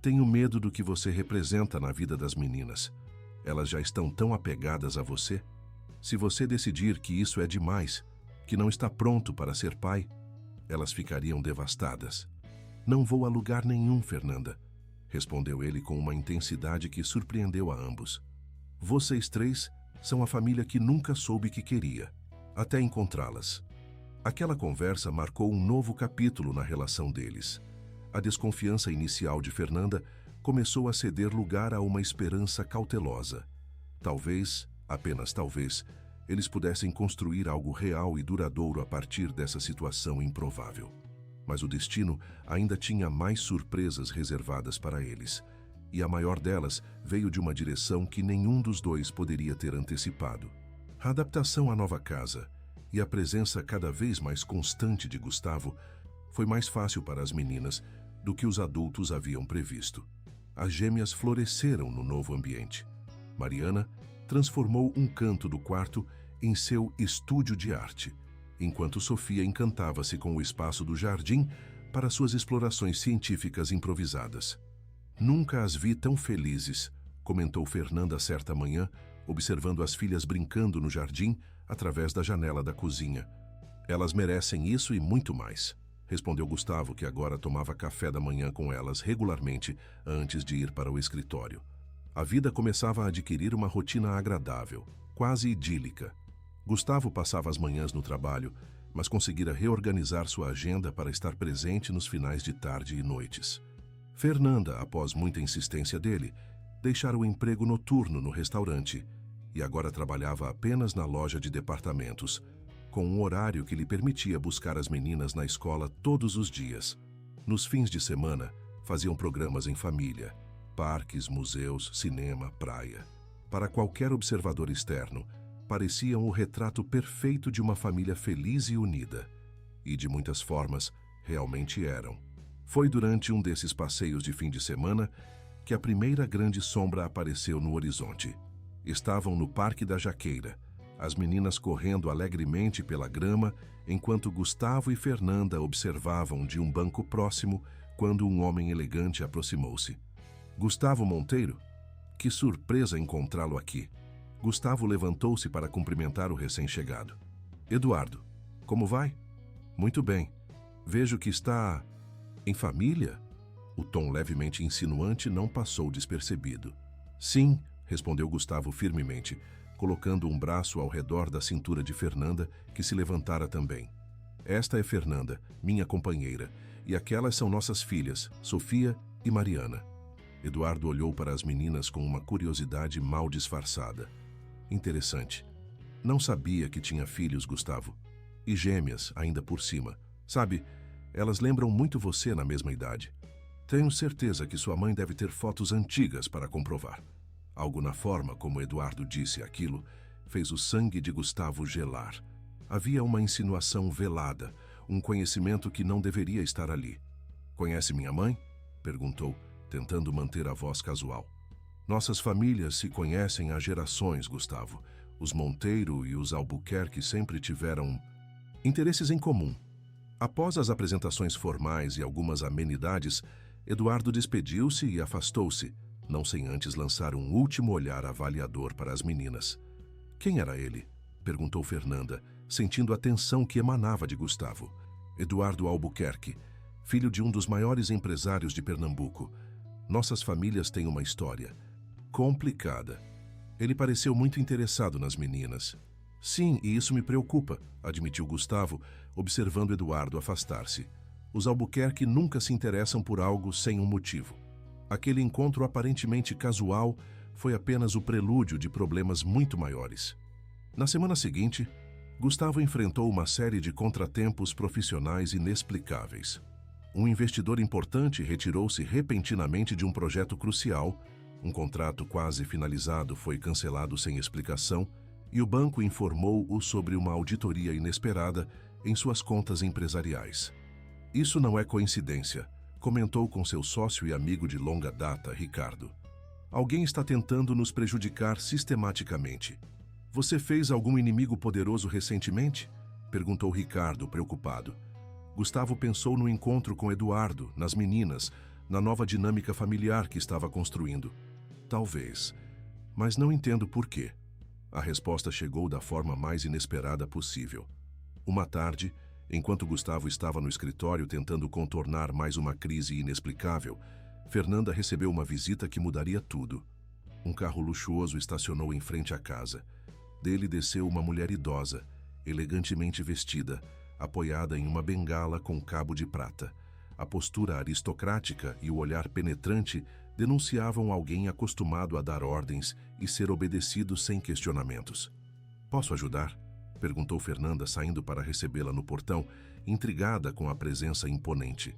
Tenho medo do que você representa na vida das meninas. Elas já estão tão apegadas a você? Se você decidir que isso é demais, que não está pronto para ser pai, elas ficariam devastadas. Não vou a lugar nenhum, Fernanda, respondeu ele com uma intensidade que surpreendeu a ambos. Vocês três são a família que nunca soube que queria, até encontrá-las. Aquela conversa marcou um novo capítulo na relação deles. A desconfiança inicial de Fernanda começou a ceder lugar a uma esperança cautelosa. Talvez, apenas talvez, eles pudessem construir algo real e duradouro a partir dessa situação improvável. Mas o destino ainda tinha mais surpresas reservadas para eles. E a maior delas veio de uma direção que nenhum dos dois poderia ter antecipado. A adaptação à nova casa e a presença cada vez mais constante de Gustavo foi mais fácil para as meninas do que os adultos haviam previsto. As gêmeas floresceram no novo ambiente. Mariana transformou um canto do quarto em seu estúdio de arte, enquanto Sofia encantava-se com o espaço do jardim para suas explorações científicas improvisadas. Nunca as vi tão felizes, comentou Fernanda certa manhã, observando as filhas brincando no jardim através da janela da cozinha. Elas merecem isso e muito mais, respondeu Gustavo, que agora tomava café da manhã com elas regularmente antes de ir para o escritório. A vida começava a adquirir uma rotina agradável, quase idílica. Gustavo passava as manhãs no trabalho, mas conseguira reorganizar sua agenda para estar presente nos finais de tarde e noites. Fernanda, após muita insistência dele, deixara o emprego noturno no restaurante e agora trabalhava apenas na loja de departamentos, com um horário que lhe permitia buscar as meninas na escola todos os dias. Nos fins de semana, faziam programas em família, parques, museus, cinema, praia. Para qualquer observador externo, pareciam o retrato perfeito de uma família feliz e unida. E, de muitas formas, realmente eram. Foi durante um desses passeios de fim de semana que a primeira grande sombra apareceu no horizonte. Estavam no Parque da Jaqueira, as meninas correndo alegremente pela grama, enquanto Gustavo e Fernanda observavam de um banco próximo quando um homem elegante aproximou-se. Gustavo Monteiro? Que surpresa encontrá-lo aqui. Gustavo levantou-se para cumprimentar o recém-chegado. Eduardo, como vai? Muito bem. Vejo que está... em família? O tom levemente insinuante não passou despercebido. Sim, respondeu Gustavo firmemente, colocando um braço ao redor da cintura de Fernanda, que se levantara também. Esta é Fernanda, minha companheira, e aquelas são nossas filhas, Sofia e Mariana. Eduardo olhou para as meninas com uma curiosidade mal disfarçada. Interessante. Não sabia que tinha filhos, Gustavo. E gêmeas, ainda por cima. Sabe, elas lembram muito você na mesma idade. Tenho certeza que sua mãe deve ter fotos antigas para comprovar. Algo na forma como Eduardo disse aquilo fez o sangue de Gustavo gelar. Havia uma insinuação velada, um conhecimento que não deveria estar ali. Conhece minha mãe? Perguntou, tentando manter a voz casual. Nossas famílias se conhecem há gerações, Gustavo. Os Monteiro e os Albuquerque sempre tiveram interesses em comum. Após as apresentações formais e algumas amenidades, Eduardo despediu-se e afastou-se, não sem antes lançar um último olhar avaliador para as meninas. Quem era ele? Perguntou Fernanda, sentindo a tensão que emanava de Gustavo. Eduardo Albuquerque, filho de um dos maiores empresários de Pernambuco. Nossas famílias têm uma história complicada. Ele pareceu muito interessado nas meninas. Sim, e isso me preocupa, admitiu Gustavo, observando Eduardo afastar-se. Os Albuquerque nunca se interessam por algo sem um motivo. Aquele encontro aparentemente casual foi apenas o prelúdio de problemas muito maiores. Na semana seguinte, Gustavo enfrentou uma série de contratempos profissionais inexplicáveis. Um investidor importante retirou-se repentinamente de um projeto crucial, um contrato quase finalizado foi cancelado sem explicação e o banco informou-o sobre uma auditoria inesperada em suas contas empresariais. Isso não é coincidência, comentou com seu sócio e amigo de longa data, Ricardo. Alguém está tentando nos prejudicar sistematicamente. Você fez algum inimigo poderoso recentemente? Perguntou Ricardo, preocupado. Gustavo pensou no encontro com Eduardo, nas meninas, na nova dinâmica familiar que estava construindo. Talvez, mas não entendo por quê. A resposta chegou da forma mais inesperada possível. Uma tarde, enquanto Gustavo estava no escritório tentando contornar mais uma crise inexplicável, Fernanda recebeu uma visita que mudaria tudo. Um carro luxuoso estacionou em frente à casa. Dele desceu uma mulher idosa, elegantemente vestida, apoiada em uma bengala com cabo de prata. A postura aristocrática e o olhar penetrante denunciavam alguém acostumado a dar ordens e ser obedecido sem questionamentos. Posso ajudar? Perguntou Fernanda, saindo para recebê-la no portão, intrigada com a presença imponente.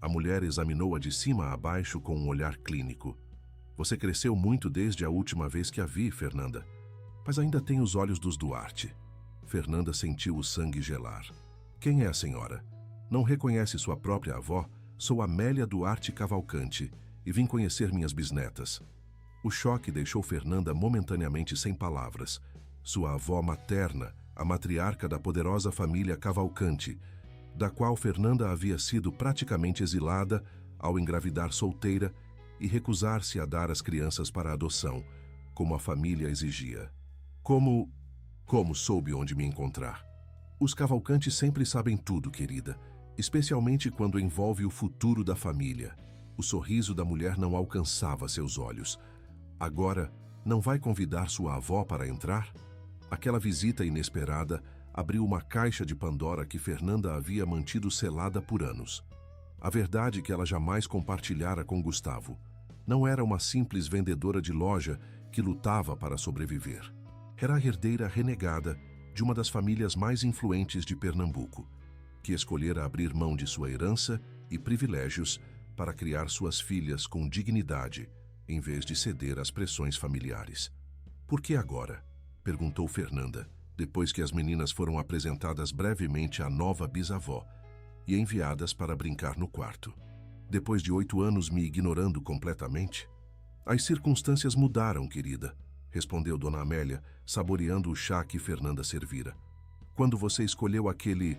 A mulher examinou-a de cima a baixo com um olhar clínico. Você cresceu muito desde a última vez que a vi, Fernanda. Mas ainda tem os olhos dos Duarte. Fernanda sentiu o sangue gelar. Quem é a senhora? Não reconhece sua própria avó? Sou Amélia Duarte Cavalcante e vim conhecer minhas bisnetas. O choque deixou Fernanda momentaneamente sem palavras. Sua avó materna, a matriarca da poderosa família Cavalcante, da qual Fernanda havia sido praticamente exilada ao engravidar solteira e recusar-se a dar as crianças para adoção, como a família exigia. Como soube onde me encontrar? Os Cavalcantes sempre sabem tudo, querida, especialmente quando envolve o futuro da família. O sorriso da mulher não alcançava seus olhos. Agora, não vai convidar sua avó para entrar? Aquela visita inesperada abriu uma caixa de Pandora que Fernanda havia mantido selada por anos. A verdade que ela jamais compartilhara com Gustavo. Não era uma simples vendedora de loja que lutava para sobreviver. Era a herdeira renegada de uma das famílias mais influentes de Pernambuco, que escolhera abrir mão de sua herança e privilégios para criar suas filhas com dignidade, em vez de ceder às pressões familiares. Por que agora? Perguntou Fernanda, depois que as meninas foram apresentadas brevemente à nova bisavó e enviadas para brincar no quarto. Depois de 8 anos me ignorando completamente? As circunstâncias mudaram, querida, respondeu Dona Amélia, saboreando o chá que Fernanda servira. Quando você escolheu aquele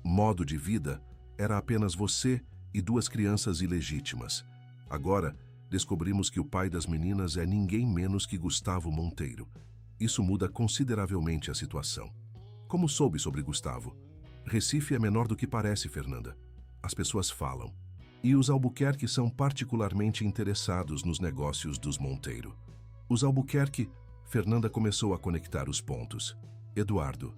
modo de vida, era apenas você e 2 crianças ilegítimas. Agora, descobrimos que o pai das meninas é ninguém menos que Gustavo Monteiro. Isso muda consideravelmente a situação. Como soube sobre Gustavo? Recife é menor do que parece, Fernanda. As pessoas falam. E os Albuquerque são particularmente interessados nos negócios dos Monteiro. Os Albuquerque, Fernanda começou a conectar os pontos. Eduardo.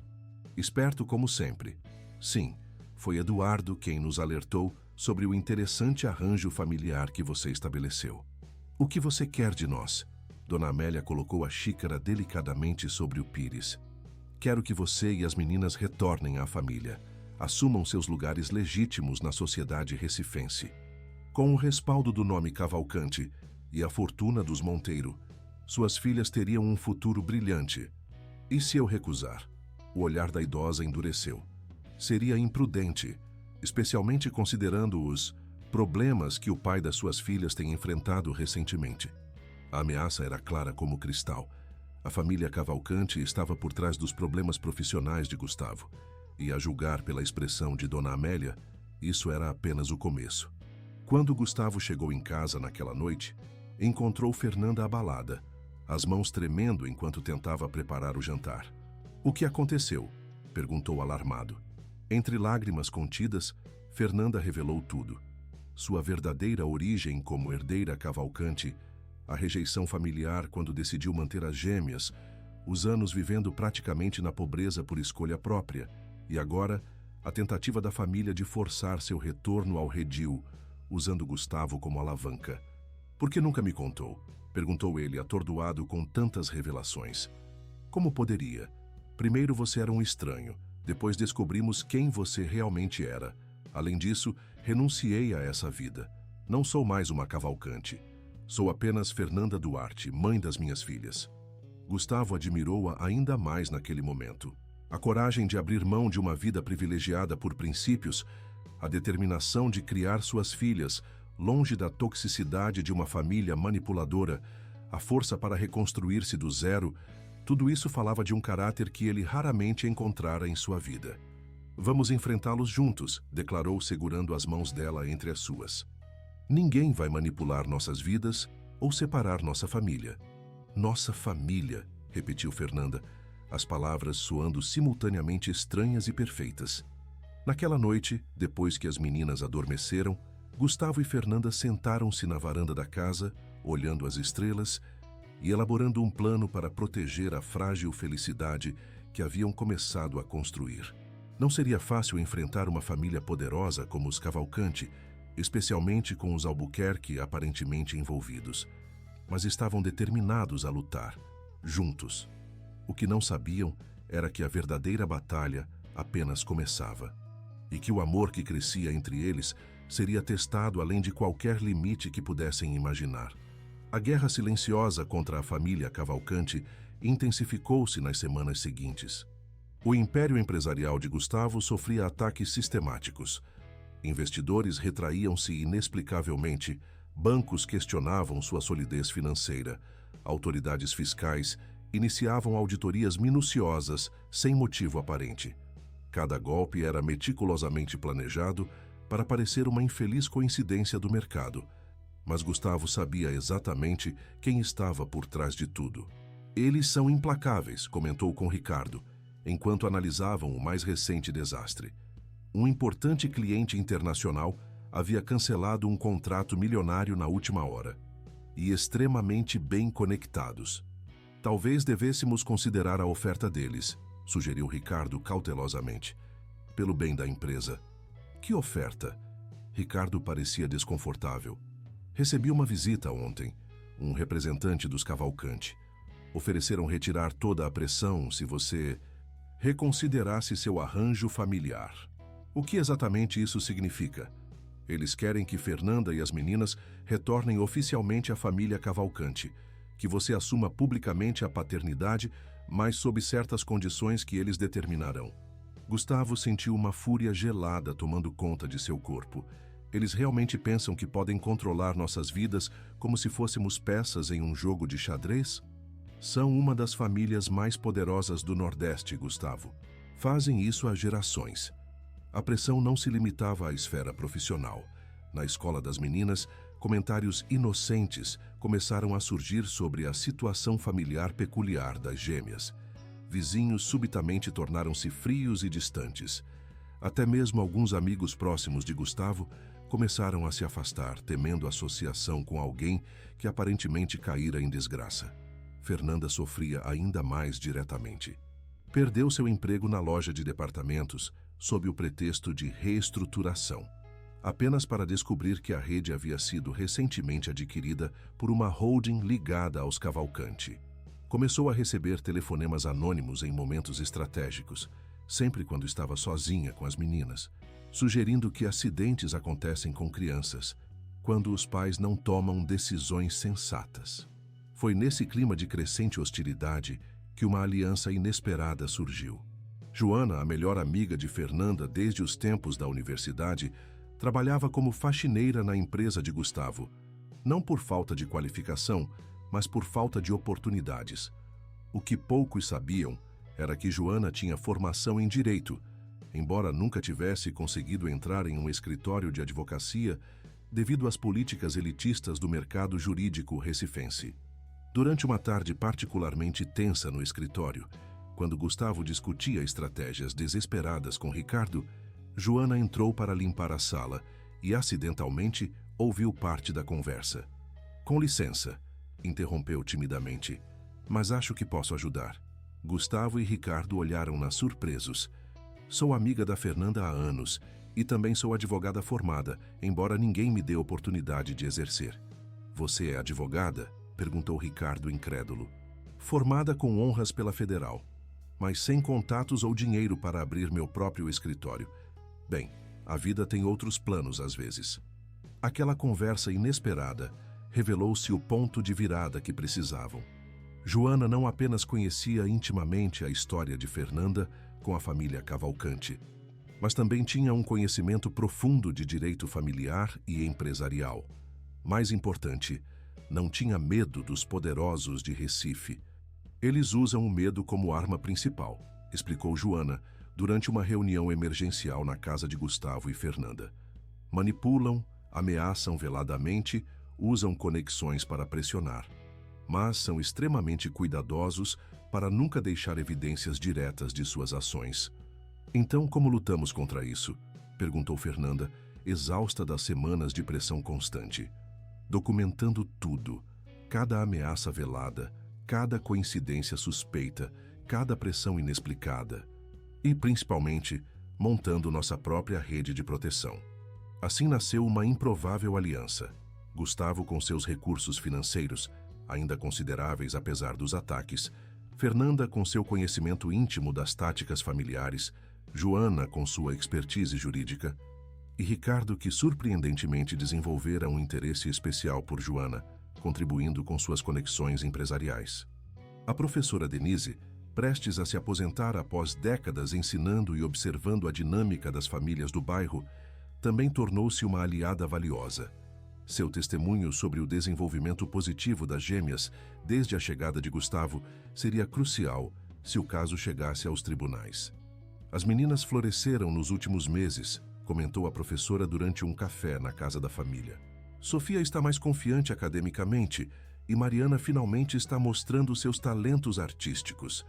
Esperto como sempre. Sim, foi Eduardo quem nos alertou sobre o interessante arranjo familiar que você estabeleceu. O que você quer de nós? Dona Amélia colocou a xícara delicadamente sobre o pires. Quero que você e as meninas retornem à família. Assumam seus lugares legítimos na sociedade recifense. Com o respaldo do nome Cavalcante e a fortuna dos Monteiro, suas filhas teriam um futuro brilhante. E se eu recusar? O olhar da idosa endureceu. Seria imprudente, especialmente considerando os problemas que o pai das suas filhas tem enfrentado recentemente. A ameaça era clara como cristal. A família Cavalcante estava por trás dos problemas profissionais de Gustavo. E, a julgar pela expressão de Dona Amélia, isso era apenas o começo. Quando Gustavo chegou em casa naquela noite, encontrou Fernanda abalada, as mãos tremendo enquanto tentava preparar o jantar. O que aconteceu? Perguntou alarmado. Entre lágrimas contidas, Fernanda revelou tudo. Sua verdadeira origem como herdeira Cavalcante, a rejeição familiar quando decidiu manter as gêmeas, os anos vivendo praticamente na pobreza por escolha própria, e agora a tentativa da família de forçar seu retorno ao redil, usando Gustavo como alavanca. Por que nunca me contou? Perguntou ele, atordoado com tantas revelações. Como poderia? Primeiro você era um estranho, depois descobrimos quem você realmente era. Além disso, renunciei a essa vida. Não sou mais uma Cavalcante. Sou apenas Fernanda Duarte, mãe das minhas filhas. Gustavo admirou-a ainda mais naquele momento. A coragem de abrir mão de uma vida privilegiada por princípios, a determinação de criar suas filhas, longe da toxicidade de uma família manipuladora, a força para reconstruir-se do zero, tudo isso falava de um caráter que ele raramente encontrara em sua vida. Vamos enfrentá-los juntos, declarou segurando as mãos dela entre as suas. Ninguém vai manipular nossas vidas ou separar nossa família. Nossa família, repetiu Fernanda, as palavras soando simultaneamente estranhas e perfeitas. Naquela noite, depois que as meninas adormeceram, Gustavo e Fernanda sentaram-se na varanda da casa, olhando as estrelas e elaborando um plano para proteger a frágil felicidade que haviam começado a construir. Não seria fácil enfrentar uma família poderosa como os Cavalcante, especialmente com os Albuquerque aparentemente envolvidos. Mas estavam determinados a lutar, juntos. O que não sabiam era que a verdadeira batalha apenas começava. E que o amor que crescia entre eles seria testado além de qualquer limite que pudessem imaginar. A guerra silenciosa contra a família Cavalcante intensificou-se nas semanas seguintes. O império empresarial de Gustavo sofria ataques sistemáticos. Investidores retraíam-se inexplicavelmente, bancos questionavam sua solidez financeira, autoridades fiscais iniciavam auditorias minuciosas sem motivo aparente. Cada golpe era meticulosamente planejado para parecer uma infeliz coincidência do mercado. Mas Gustavo sabia exatamente quem estava por trás de tudo. Eles são implacáveis, comentou com Ricardo, enquanto analisavam o mais recente desastre. Um importante cliente internacional havia cancelado um contrato milionário na última hora. E extremamente bem conectados. Talvez devêssemos considerar a oferta deles, sugeriu Ricardo cautelosamente. Pelo bem da empresa. Que oferta? Ricardo parecia desconfortável. Recebi uma visita ontem, um representante dos Cavalcante. Ofereceram retirar toda a pressão se você reconsiderasse seu arranjo familiar. O que exatamente isso significa? Eles querem que Fernanda e as meninas retornem oficialmente à família Cavalcante, que você assuma publicamente a paternidade, mas sob certas condições que eles determinarão. Gustavo sentiu uma fúria gelada tomando conta de seu corpo. Eles realmente pensam que podem controlar nossas vidas como se fôssemos peças em um jogo de xadrez? São uma das famílias mais poderosas do Nordeste, Gustavo. Fazem isso há gerações. A pressão não se limitava à esfera profissional. Na escola das meninas, Comentários inocentes começaram a surgir sobre a situação familiar peculiar das gêmeas. Vizinhos subitamente tornaram-se frios e distantes. Até mesmo alguns amigos próximos de Gustavo começaram a se afastar, temendo associação com alguém que aparentemente caíra em desgraça. Fernanda sofria ainda mais diretamente. Perdeu seu emprego na loja de departamentos sob o pretexto de reestruturação, apenas para descobrir que a rede havia sido recentemente adquirida por uma holding ligada aos Cavalcanti. Começou a receber telefonemas anônimos em momentos estratégicos, sempre quando estava sozinha com as meninas, sugerindo que acidentes acontecem com crianças, quando os pais não tomam decisões sensatas. Foi nesse clima de crescente hostilidade que uma aliança inesperada surgiu. Joana, a melhor amiga de Fernanda desde os tempos da universidade, trabalhava como faxineira na empresa de Gustavo, não por falta de qualificação, mas por falta de oportunidades. O que poucos sabiam era que Joana tinha formação em direito, embora nunca tivesse conseguido entrar em um escritório de advocacia devido às políticas elitistas do mercado jurídico recifense. Durante uma tarde particularmente tensa no escritório, quando Gustavo discutia estratégias desesperadas com Ricardo, Joana entrou para limpar a sala e, acidentalmente, ouviu parte da conversa. "Com licença", interrompeu timidamente, "mas acho que posso ajudar." Gustavo e Ricardo olharam-na surpresos. "Sou amiga da Fernanda há anos e também sou advogada formada, embora ninguém me dê oportunidade de exercer." "Você é advogada?" perguntou Ricardo incrédulo. "Formada com honras pela Federal, mas sem contatos ou dinheiro para abrir meu próprio escritório. Bem, a vida tem outros planos às vezes." Aquela conversa inesperada revelou-se o ponto de virada que precisavam. Joana não apenas conhecia intimamente a história de Fernanda com a família Cavalcanti, mas também tinha um conhecimento profundo de direito familiar e empresarial. Mais importante, não tinha medo dos poderosos de Recife. "Eles usam o medo como arma principal", explicou Joana durante uma reunião emergencial na casa de Gustavo e Fernanda. "Manipulam, ameaçam veladamente, usam conexões para pressionar, mas são extremamente cuidadosos para nunca deixar evidências diretas de suas ações." "Então, como lutamos contra isso?" perguntou Fernanda, exausta das semanas de pressão constante. "Documentando tudo, cada ameaça velada, cada coincidência suspeita, cada pressão inexplicada. E, principalmente, montando nossa própria rede de proteção." Assim nasceu uma improvável aliança. Gustavo com seus recursos financeiros, ainda consideráveis apesar dos ataques, Fernanda com seu conhecimento íntimo das táticas familiares, Joana com sua expertise jurídica, e Ricardo que surpreendentemente desenvolvera um interesse especial por Joana, contribuindo com suas conexões empresariais. A professora Denise, prestes a se aposentar após décadas ensinando e observando a dinâmica das famílias do bairro, também tornou-se uma aliada valiosa. Seu testemunho sobre o desenvolvimento positivo das gêmeas desde a chegada de Gustavo seria crucial se o caso chegasse aos tribunais. "As meninas floresceram nos últimos meses", comentou a professora durante um café na casa da família. "Sofia está mais confiante academicamente e Mariana finalmente está mostrando seus talentos artísticos.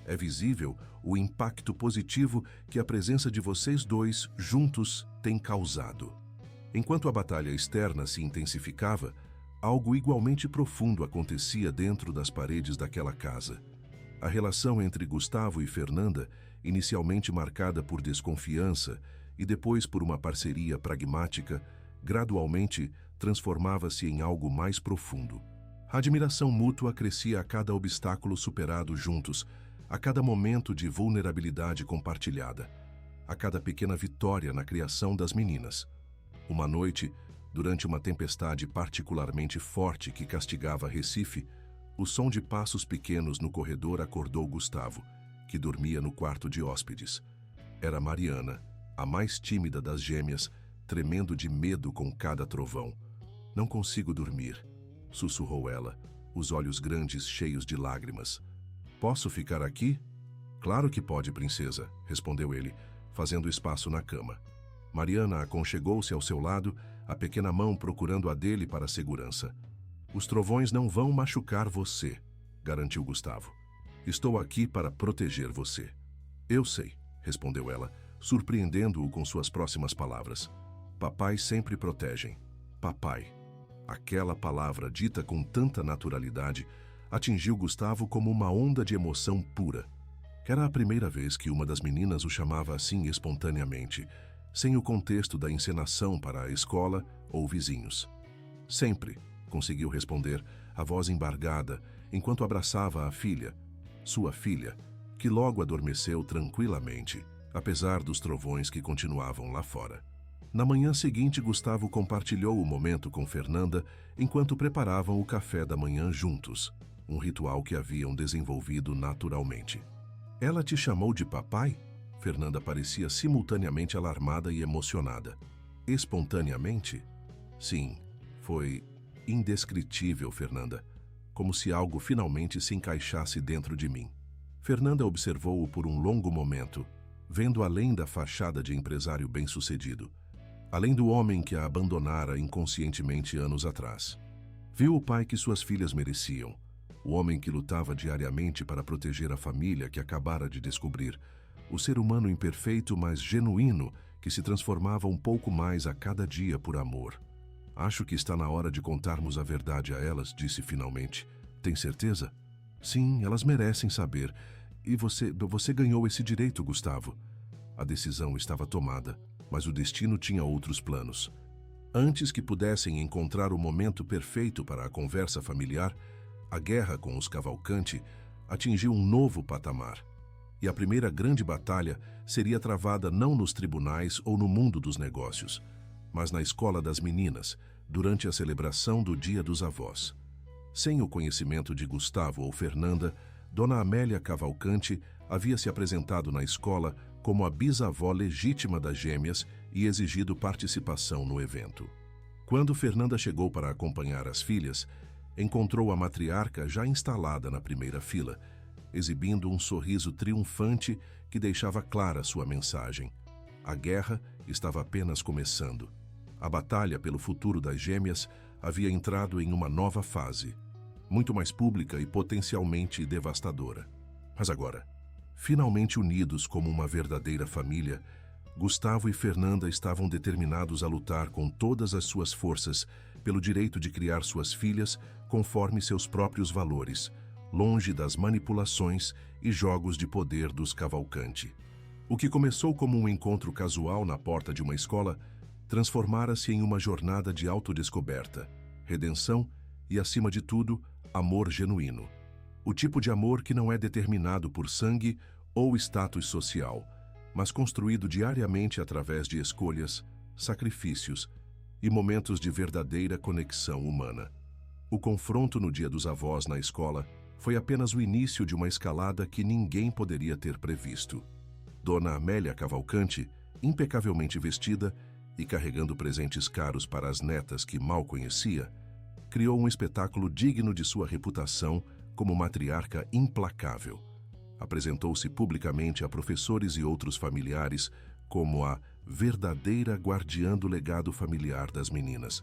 É visível o impacto positivo que a presença de vocês dois juntos tem causado." Enquanto a batalha externa se intensificava, algo igualmente profundo acontecia dentro das paredes daquela casa. A relação entre Gustavo e Fernanda, inicialmente marcada por desconfiança e depois por uma parceria pragmática, gradualmente transformava-se em algo mais profundo. A admiração mútua crescia a cada obstáculo superado juntos, a cada momento de vulnerabilidade compartilhada, a cada pequena vitória na criação das meninas. Uma noite, durante uma tempestade particularmente forte que castigava Recife, o som de passos pequenos no corredor acordou Gustavo, que dormia no quarto de hóspedes. Era Mariana, a mais tímida das gêmeas, tremendo de medo com cada trovão. "Não consigo dormir", sussurrou ela, os olhos grandes cheios de lágrimas. "Posso ficar aqui?" "Claro que pode, princesa", respondeu ele, fazendo espaço na cama. Mariana aconchegou-se ao seu lado, a pequena mão procurando a dele para a segurança. Os trovões não vão machucar você, garantiu Gustavo. Estou aqui para proteger você. Eu sei, respondeu ela, surpreendendo-o com suas próximas palavras. Papai sempre protegem. Papai. Aquela palavra dita com tanta naturalidade atingiu Gustavo como uma onda de emoção pura. Era a primeira vez que uma das meninas o chamava assim espontaneamente, sem o contexto da encenação para a escola ou vizinhos. Sempre, conseguiu responder, a voz embargada, enquanto abraçava a filha, sua filha, que logo adormeceu tranquilamente, apesar dos trovões que continuavam lá fora. Na manhã seguinte, Gustavo compartilhou o momento com Fernanda enquanto preparavam o café da manhã juntos, um ritual que haviam desenvolvido naturalmente. Ela te chamou de papai? Fernanda parecia simultaneamente alarmada e emocionada. Espontaneamente? Sim, foi indescritível, Fernanda, como se algo finalmente se encaixasse dentro de mim. Fernanda observou-o por um longo momento, vendo além da fachada de empresário bem-sucedido, além do homem que a abandonara inconscientemente anos atrás. Viu o pai que suas filhas mereciam, o homem que lutava diariamente para proteger a família que acabara de descobrir, o ser humano imperfeito, mas genuíno, que se transformava um pouco mais a cada dia por amor. Acho que está na hora de contarmos a verdade a elas, disse finalmente. Tem certeza? Sim, elas merecem saber. E você ganhou esse direito, Gustavo. A decisão estava tomada, mas o destino tinha outros planos. Antes que pudessem encontrar o momento perfeito para a conversa familiar, a guerra com os Cavalcanti atingiu um novo patamar. E a primeira grande batalha seria travada não nos tribunais ou no mundo dos negócios, mas na escola das meninas, durante a celebração do Dia dos Avós. Sem o conhecimento de Gustavo ou Fernanda, Dona Amélia Cavalcanti havia se apresentado na escola como a bisavó legítima das gêmeas e exigido participação no evento. Quando Fernanda chegou para acompanhar as filhas, encontrou a matriarca já instalada na primeira fila, exibindo um sorriso triunfante que deixava clara sua mensagem. A guerra estava apenas começando. A batalha pelo futuro das gêmeas havia entrado em uma nova fase, muito mais pública e potencialmente devastadora. Mas agora, finalmente unidos como uma verdadeira família, Gustavo e Fernanda estavam determinados a lutar com todas as suas forças pelo direito de criar suas filhas conforme seus próprios valores, longe das manipulações e jogos de poder dos Cavalcanti. O que começou como um encontro casual na porta de uma escola transformara-se em uma jornada de autodescoberta, redenção e, acima de tudo, amor genuíno. O tipo de amor que não é determinado por sangue ou status social, mas construído diariamente através de escolhas, sacrifícios e momentos de verdadeira conexão humana. O confronto no Dia dos Avós na escola foi apenas o início de uma escalada que ninguém poderia ter previsto. Dona Amélia Cavalcanti, impecavelmente vestida e carregando presentes caros para as netas que mal conhecia, criou um espetáculo digno de sua reputação como matriarca implacável. Apresentou-se publicamente a professores e outros familiares como a verdadeira guardiã do legado familiar das meninas,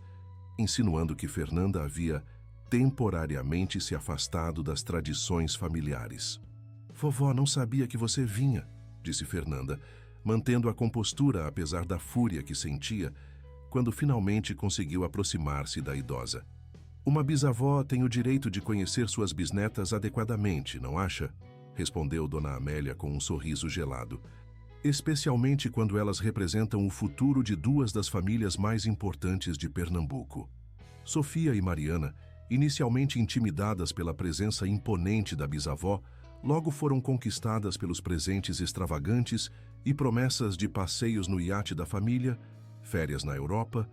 insinuando que Fernanda havia temporariamente se afastado das tradições familiares. "Vovó não sabia que você vinha", disse Fernanda, mantendo a compostura apesar da fúria que sentia quando finalmente conseguiu aproximar-se da idosa. "Uma bisavó tem o direito de conhecer suas bisnetas adequadamente, não acha?", respondeu Dona Amélia com um sorriso gelado. "Especialmente quando elas representam o futuro de duas das famílias mais importantes de Pernambuco." Sofia e Mariana, inicialmente intimidadas pela presença imponente da bisavó, logo foram conquistadas pelos presentes extravagantes e promessas de passeios no iate da família, férias na Europa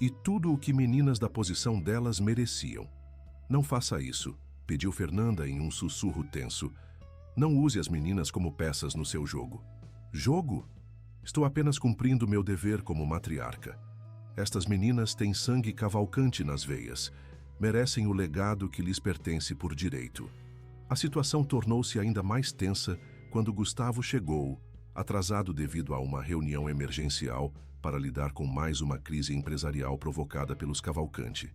e tudo o que meninas da posição delas mereciam. "Não faça isso", pediu Fernanda em um sussurro tenso. "Não use as meninas como peças no seu jogo." "Jogo? Estou apenas cumprindo meu dever como matriarca. Estas meninas têm sangue Cavalcanti nas veias. Merecem o legado que lhes pertence por direito." A situação tornou-se ainda mais tensa quando Gustavo chegou, atrasado devido a uma reunião emergencial, para lidar com mais uma crise empresarial provocada pelos Cavalcanti.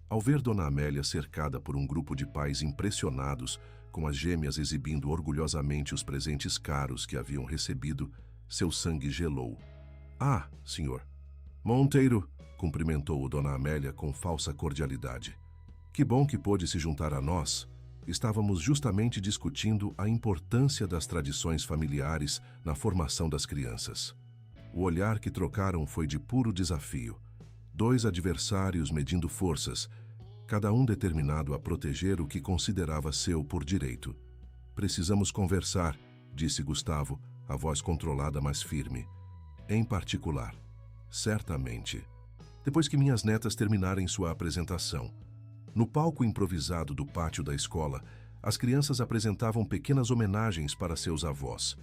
Ao ver Dona Amélia cercada por um grupo de pais impressionados, com as gêmeas exibindo orgulhosamente os presentes caros que haviam recebido, seu sangue gelou. "Ah, senhor Monteiro", cumprimentou-o Dona Amélia com falsa cordialidade. "Que bom que pôde se juntar a nós. Estávamos justamente discutindo a importância das tradições familiares na formação das crianças." O olhar que trocaram foi de puro desafio. Dois adversários medindo forças, cada um determinado a proteger o que considerava seu por direito. "Precisamos conversar", disse Gustavo, a voz controlada mas firme. "Em particular." "Certamente. Depois que minhas netas terminarem sua apresentação." No palco improvisado do pátio da escola, as crianças apresentavam pequenas homenagens para seus avós.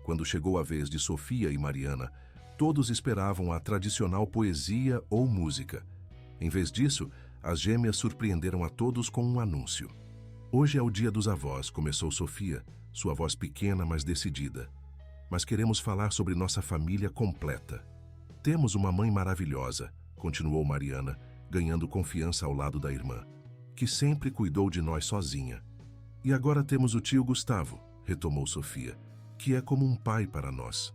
Quando chegou a vez de Sofia e Mariana, todos esperavam a tradicional poesia ou música. Em vez disso, as gêmeas surpreenderam a todos com um anúncio. "Hoje é o dia dos avós", começou Sofia, sua voz pequena mas decidida. "Mas queremos falar sobre nossa família completa. Temos uma mãe maravilhosa", continuou Mariana, ganhando confiança ao lado da irmã, "que sempre cuidou de nós sozinha. E agora temos o tio Gustavo", retomou Sofia, "que é como um pai para nós."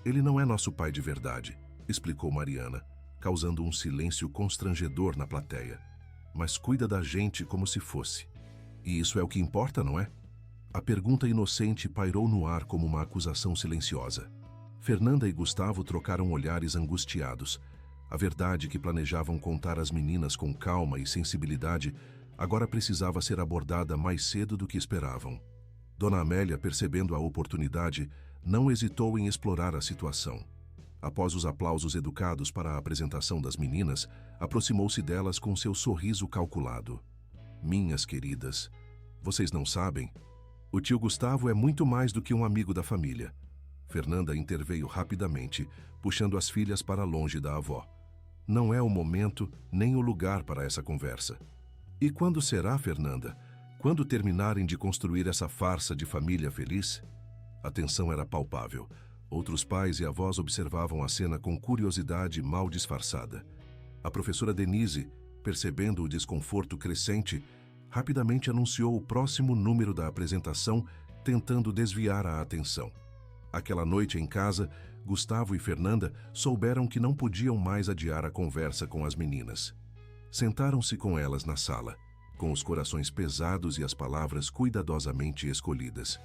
"Ele não é nosso pai de verdade", explicou Mariana, causando um silêncio constrangedor na plateia. "Mas cuida da gente como se fosse. E isso é o que importa, não é?" A pergunta inocente pairou no ar como uma acusação silenciosa. Fernanda e Gustavo trocaram olhares angustiados. A verdade que planejavam contar às meninas com calma e sensibilidade agora precisava ser abordada mais cedo do que esperavam. Dona Amélia, percebendo a oportunidade, não hesitou em explorar a situação. Após os aplausos educados para a apresentação das meninas, aproximou-se delas com seu sorriso calculado. "Minhas queridas, vocês não sabem? O tio Gustavo é muito mais do que um amigo da família." Fernanda interveio rapidamente, puxando as filhas para longe da avó. "Não é o momento nem o lugar para essa conversa." "E quando será, Fernanda? Quando terminarem de construir essa farsa de família feliz?" A tensão era palpável. Outros pais e avós observavam a cena com curiosidade mal disfarçada. A professora Denise, percebendo o desconforto crescente, rapidamente anunciou o próximo número da apresentação, tentando desviar a atenção. Aquela noite em casa, Gustavo e Fernanda souberam que não podiam mais adiar a conversa com as meninas. Sentaram-se com elas na sala, com os corações pesados e as palavras cuidadosamente escolhidas.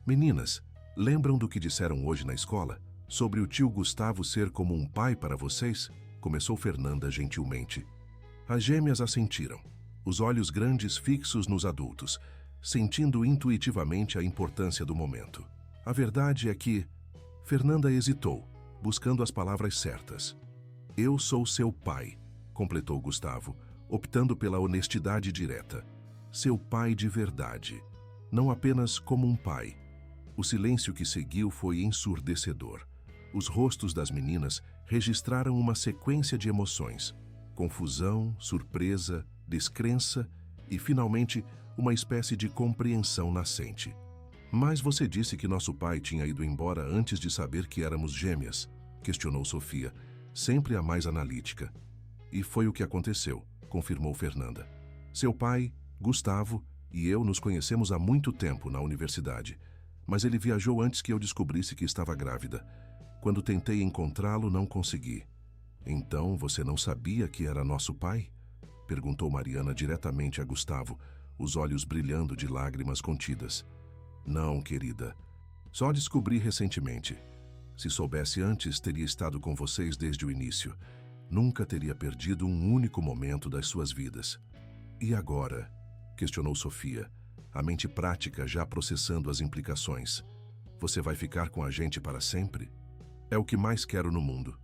"Meninas, lembram do que disseram hoje na escola? Sobre o tio Gustavo ser como um pai para vocês?" começou Fernanda gentilmente. As gêmeas assentiram, os olhos grandes fixos nos adultos, sentindo intuitivamente a importância do momento. A verdade é que... Fernanda hesitou, buscando as palavras certas. "Eu sou seu pai", completou Gustavo, optando pela honestidade direta. "Seu pai de verdade, não apenas como um pai." O silêncio que seguiu foi ensurdecedor. Os rostos das meninas registraram uma sequência de emoções: confusão, surpresa, descrença e, finalmente, uma espécie de compreensão nascente. "Mas você disse que nosso pai tinha ido embora antes de saber que éramos gêmeas", questionou Sofia, sempre a mais analítica. "E foi o que aconteceu", confirmou Fernanda. "Seu pai, Gustavo e eu nos conhecemos há muito tempo na universidade, mas ele viajou antes que eu descobrisse que estava grávida. Quando tentei encontrá-lo, não consegui." "Então você não sabia que era nosso pai?" perguntou Mariana diretamente a Gustavo, os olhos brilhando de lágrimas contidas. "Não, querida. Só descobri recentemente. Se soubesse antes, teria estado com vocês desde o início. Nunca teria perdido um único momento das suas vidas." "E agora?" questionou Sofia, a mente prática já processando as implicações. "Você vai ficar com a gente para sempre?" "É o que mais quero no mundo."